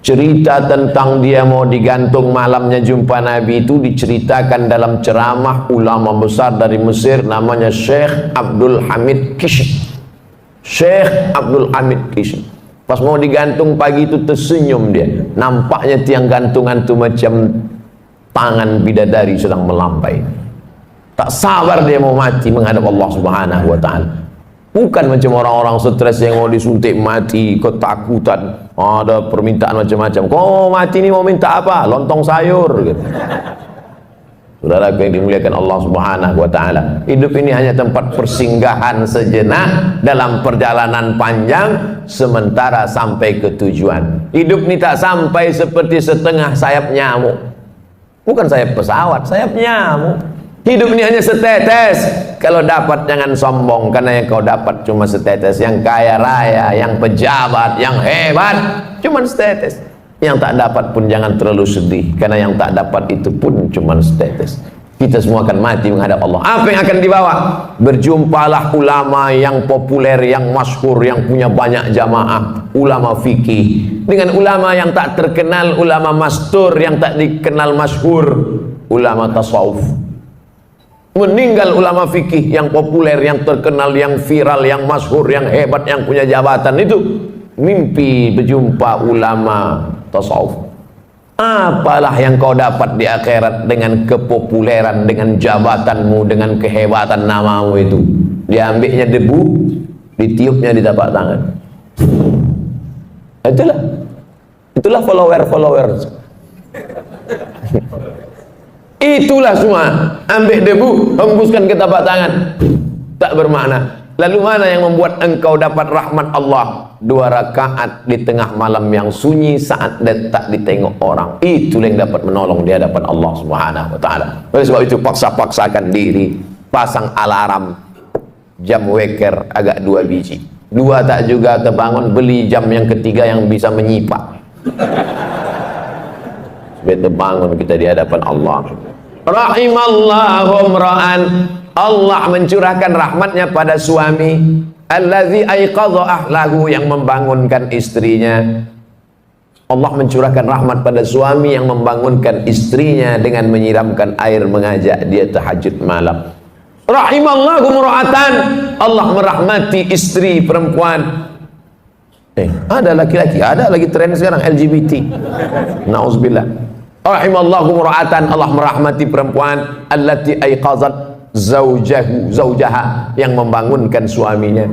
Cerita tentang dia mau digantung malamnya jumpa Nabi itu diceritakan dalam ceramah ulama besar dari Mesir, namanya Syekh Abdul Hamid Kishk. Syekh Abdul Hamid Kishk. Pas mau digantung pagi itu tersenyum dia. Nampaknya tiang gantungan itu macam tangan bidadari sedang melampai. Tak sabar dia mau mati menghadap Allah subhanahu wa ta'ala. Bukan macam orang-orang stres yang mau disuntik mati, ketakutan, ada permintaan macam-macam. Kau mati ini mau minta apa? Lontong sayur gitu. Saudara yang dimuliakan Allah subhanahu wa ta'ala, hidup ini hanya tempat persinggahan sejenak dalam perjalanan panjang sementara sampai ke tujuan. Hidup ini tak sampai seperti setengah sayap nyamuk. Bukan sayap pesawat, sayap nyamuk. Hidup ini hanya setetes. Kalau dapat jangan sombong, karena yang kau dapat cuma setetes. Yang kaya raya, yang pejabat, yang hebat, cuma setetes. Yang tak dapat pun jangan terlalu sedih, karena yang tak dapat itu pun cuma setetes. Kita semua akan mati menghadap Allah. Apa yang akan dibawa? Berjumpalah ulama yang populer, yang masyhur, yang punya banyak jamaah, ulama fikih, dengan ulama yang tak terkenal, ulama mastur yang tak dikenal masyhur, ulama tasawuf. Meninggal ulama fikih yang populer, yang terkenal, yang viral, yang masyhur, yang hebat, yang punya jabatan itu, mimpi berjumpa ulama tasawuf. Apalah yang kau dapat di akhirat dengan kepopuleran, dengan jabatanmu, dengan kehebatan namamu itu? Diambilnya debu, ditiupnya di tapak tangan. Itulah follower. Itulah semua. Ambil debu, hembuskan ke tapak tangan. Tak bermakna. Lalu mana yang membuat engkau dapat rahmat Allah? 2 rakaat di tengah malam yang sunyi saat tak ditengok orang. Itulah yang dapat menolong di hadapan Allah Subhanahu wa taala. Oleh sebab itu paksa-paksakan diri, pasang alarm, jam weker agak 2 biji. 2 tak juga terbangun, beli jam yang ketiga yang bisa menyipak. Supaya terbangun kita di hadapan Allah. Rahimallahu imra'an, Allah mencurahkan rahmatnya pada suami allazi aiqadha ahlahu, yang membangunkan istrinya. Allah mencurahkan rahmat pada suami yang membangunkan istrinya dengan menyiramkan air, mengajak dia tahajud malam. Rahimallahu imra'atan, Allah merahmati istri perempuan. Ada laki-laki, ada lagi tren sekarang LGBT. Nauzubillah. Rahimallahu imra'atan, Allah merahmati perempuan allati aiqazat zaujaha, yang membangunkan suaminya.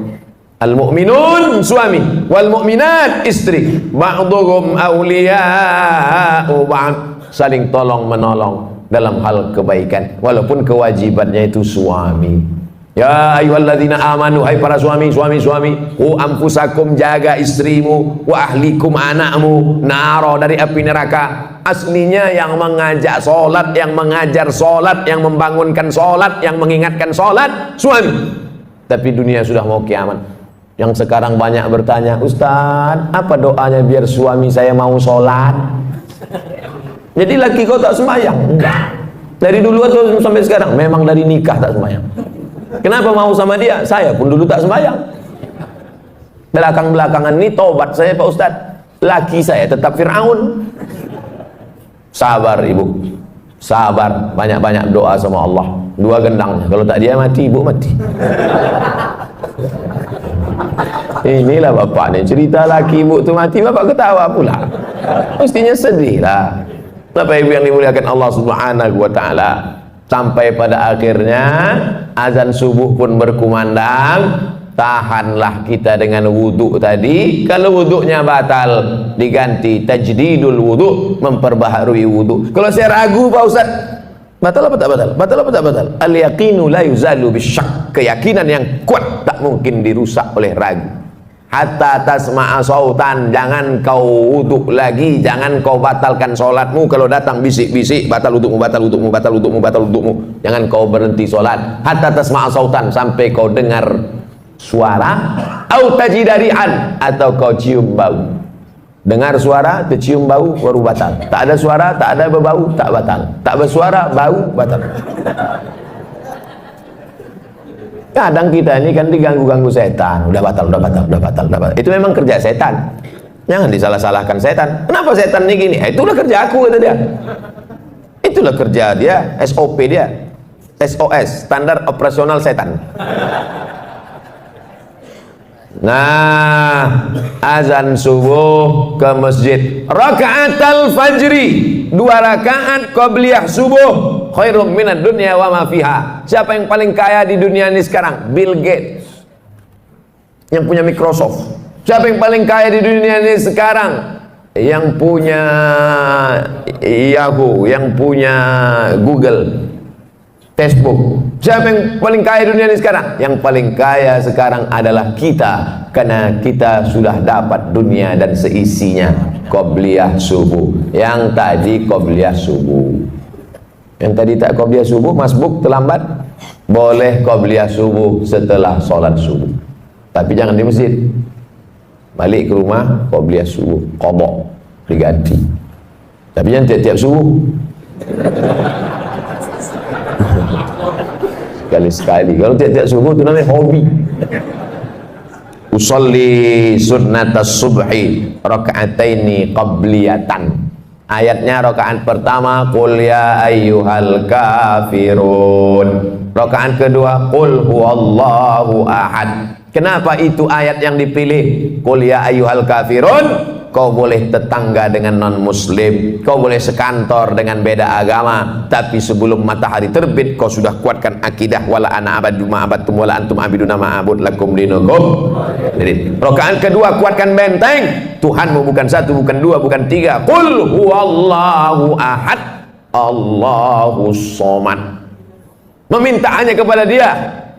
Al-mu'minun suami, wal mu'minat istri, ba'dhum awliya'u ba'd, saling tolong menolong dalam hal kebaikan walaupun kewajibannya itu suami. Ya ayyuhalladzina amanu, hai para suami, qu anfusakum, jaga istrimu, wa ahlikum, anakmu, naro, dari api neraka. Aslinya yang mengajak sholat, yang mengajar sholat, yang membangunkan sholat, yang mengingatkan sholat, suami. Tapi dunia sudah mau kiamat. Yang sekarang banyak bertanya, Ustaz, apa doanya biar suami saya mau sholat? Jadi laki kau tak sembahyang? Enggak. Dari dulu atau sampai sekarang? Memang dari nikah tak sembahyang. Kenapa mau sama dia? Saya pun dulu tak sembahyang. Belakang-belakangan ini tobat saya Pak Ustaz. Laki saya tetap Fir'aun. Sabar ibu, sabar, banyak-banyak doa sama Allah. 2 gendangnya, kalau tak dia mati, ibu mati. Inilah bapak nih, cerita laki ibu tu mati, bapak ketawa pula. Mestinya sedih lah. Bapak ibu yang dimuliakan Allah Subhanahu wa ta'ala. Sampai pada akhirnya azan subuh pun berkumandang. Tahanlah kita dengan wudhu tadi. Kalau wudhunya batal, diganti tajdidul wudhu, memperbaharui wudhu. Kalau saya ragu Pak Ustaz, batal apa tak batal? Batal apa tak batal? Al yaqinu la yuzalu bisyak. Keyakinan yang kuat tak mungkin dirusak oleh ragu. Hatta tasma'a sautan, jangan kau wudhu lagi, jangan kau batalkan sholatmu. Kalau datang bisik-bisik, batal wudhumu, batal wudhumu, batal wudhumu, batal wudhumu, jangan kau berhenti sholat. Hatta tasma'a sautan, sampai kau dengar suara, au tajidarian, atau kau cium bau. Dengar suara, tercium bau, baru batal. Tak ada suara, tak ada berbau, tak batal. Tak bersuara, bau, batal. Kadang kita ini kan diganggu-ganggu setan, udah batal. Itu memang kerja setan. Jangan disalah-salahkan setan. Kenapa setan ini gini? Itulah kerja aku, kata dia. Itulah kerja dia, SOP dia. SOS, standar operasional setan. Nah, azan subuh ke masjid. Raka'atul fajri, 2 rakaat qabliyah subuh, khairum minad dunya wa ma fiha. Siapa yang paling kaya di dunia ini sekarang? Bill Gates, yang punya Microsoft. Siapa yang paling kaya di dunia ini sekarang? Yang punya Yahoo, yang punya Google, Facebook. Siapa yang paling kaya di dunia ini sekarang? Yang paling kaya sekarang adalah kita, karena kita sudah dapat dunia dan seisinya. Qobliyah subuh. Yang tadi qobliyah subuh. Yang tadi tak qobliyah subuh, masbuk terlambat. Boleh qobliyah subuh setelah sholat subuh, tapi jangan di masjid. Balik ke rumah, qobliyah subuh, qadha, diganti. Tapi jangan tiap-tiap subuh. Sekali-sekali. Kalau tiap-tiap subuh itu namanya hobi. Usolli sunnatas subhi raka'ataini qabliyatan. Ayatnya rakaat pertama qul ya ayyuhal kafirun. Rakaat kedua qul huwallahu ahad. Kenapa itu ayat yang dipilih? Qul ya ayyuhal kafirun. kau boleh tetangga dengan non muslim, kau boleh sekantor dengan beda agama, tapi sebelum matahari terbit kau sudah kuatkan akidah wala ana abadu ma abadtum wala antum abiduna ma abud lakum dinukum. Jadi rakaat kedua kuatkan benteng, Tuhanmu bukan satu, bukan dua, bukan tiga. Qul huwallahu ahad, Allahus somad. Meminta hanya kepada dia,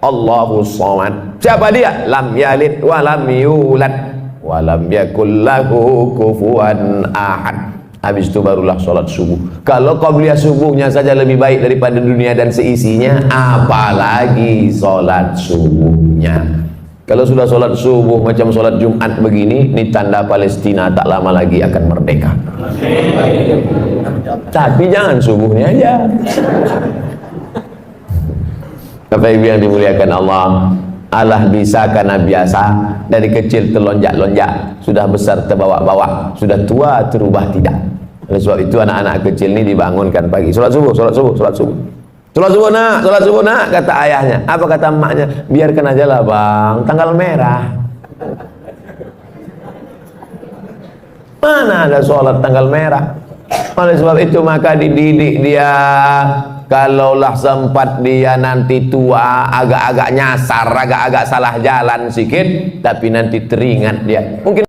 Allahus somad. Siapa dia? Lam yalid wa lam yulad walam yakul lahu kufuwan ahad. Habis itu barulah sholat subuh. Kalau qabliyah subuhnya saja lebih baik daripada dunia dan seisinya, apalagi sholat subuhnya. Kalau sudah sholat subuh macam sholat Jumat begini, ini tanda Palestina tak lama lagi akan merdeka. Tapi jangan subuhnya aja. Bapak Ibu yang dimuliakan Allah, Allah bisa karena biasa. Dari kecil terlonjak-lonjak, sudah besar terbawa-bawa, sudah tua terubah tidak. Oleh sebab itu anak-anak kecil ini dibangunkan pagi, sholat subuh, sholat subuh, sholat subuh. Sholat subuh nak, kata ayahnya. Apa kata emaknya? Biarkan aja lah bang, tanggal merah. Mana ada sholat tanggal merah? Oleh sebab itu maka dididik dia. Kalaulah sempat dia nanti tua, agak-agak nyasar, agak-agak salah jalan sikit, tapi nanti teringat dia. Mungkin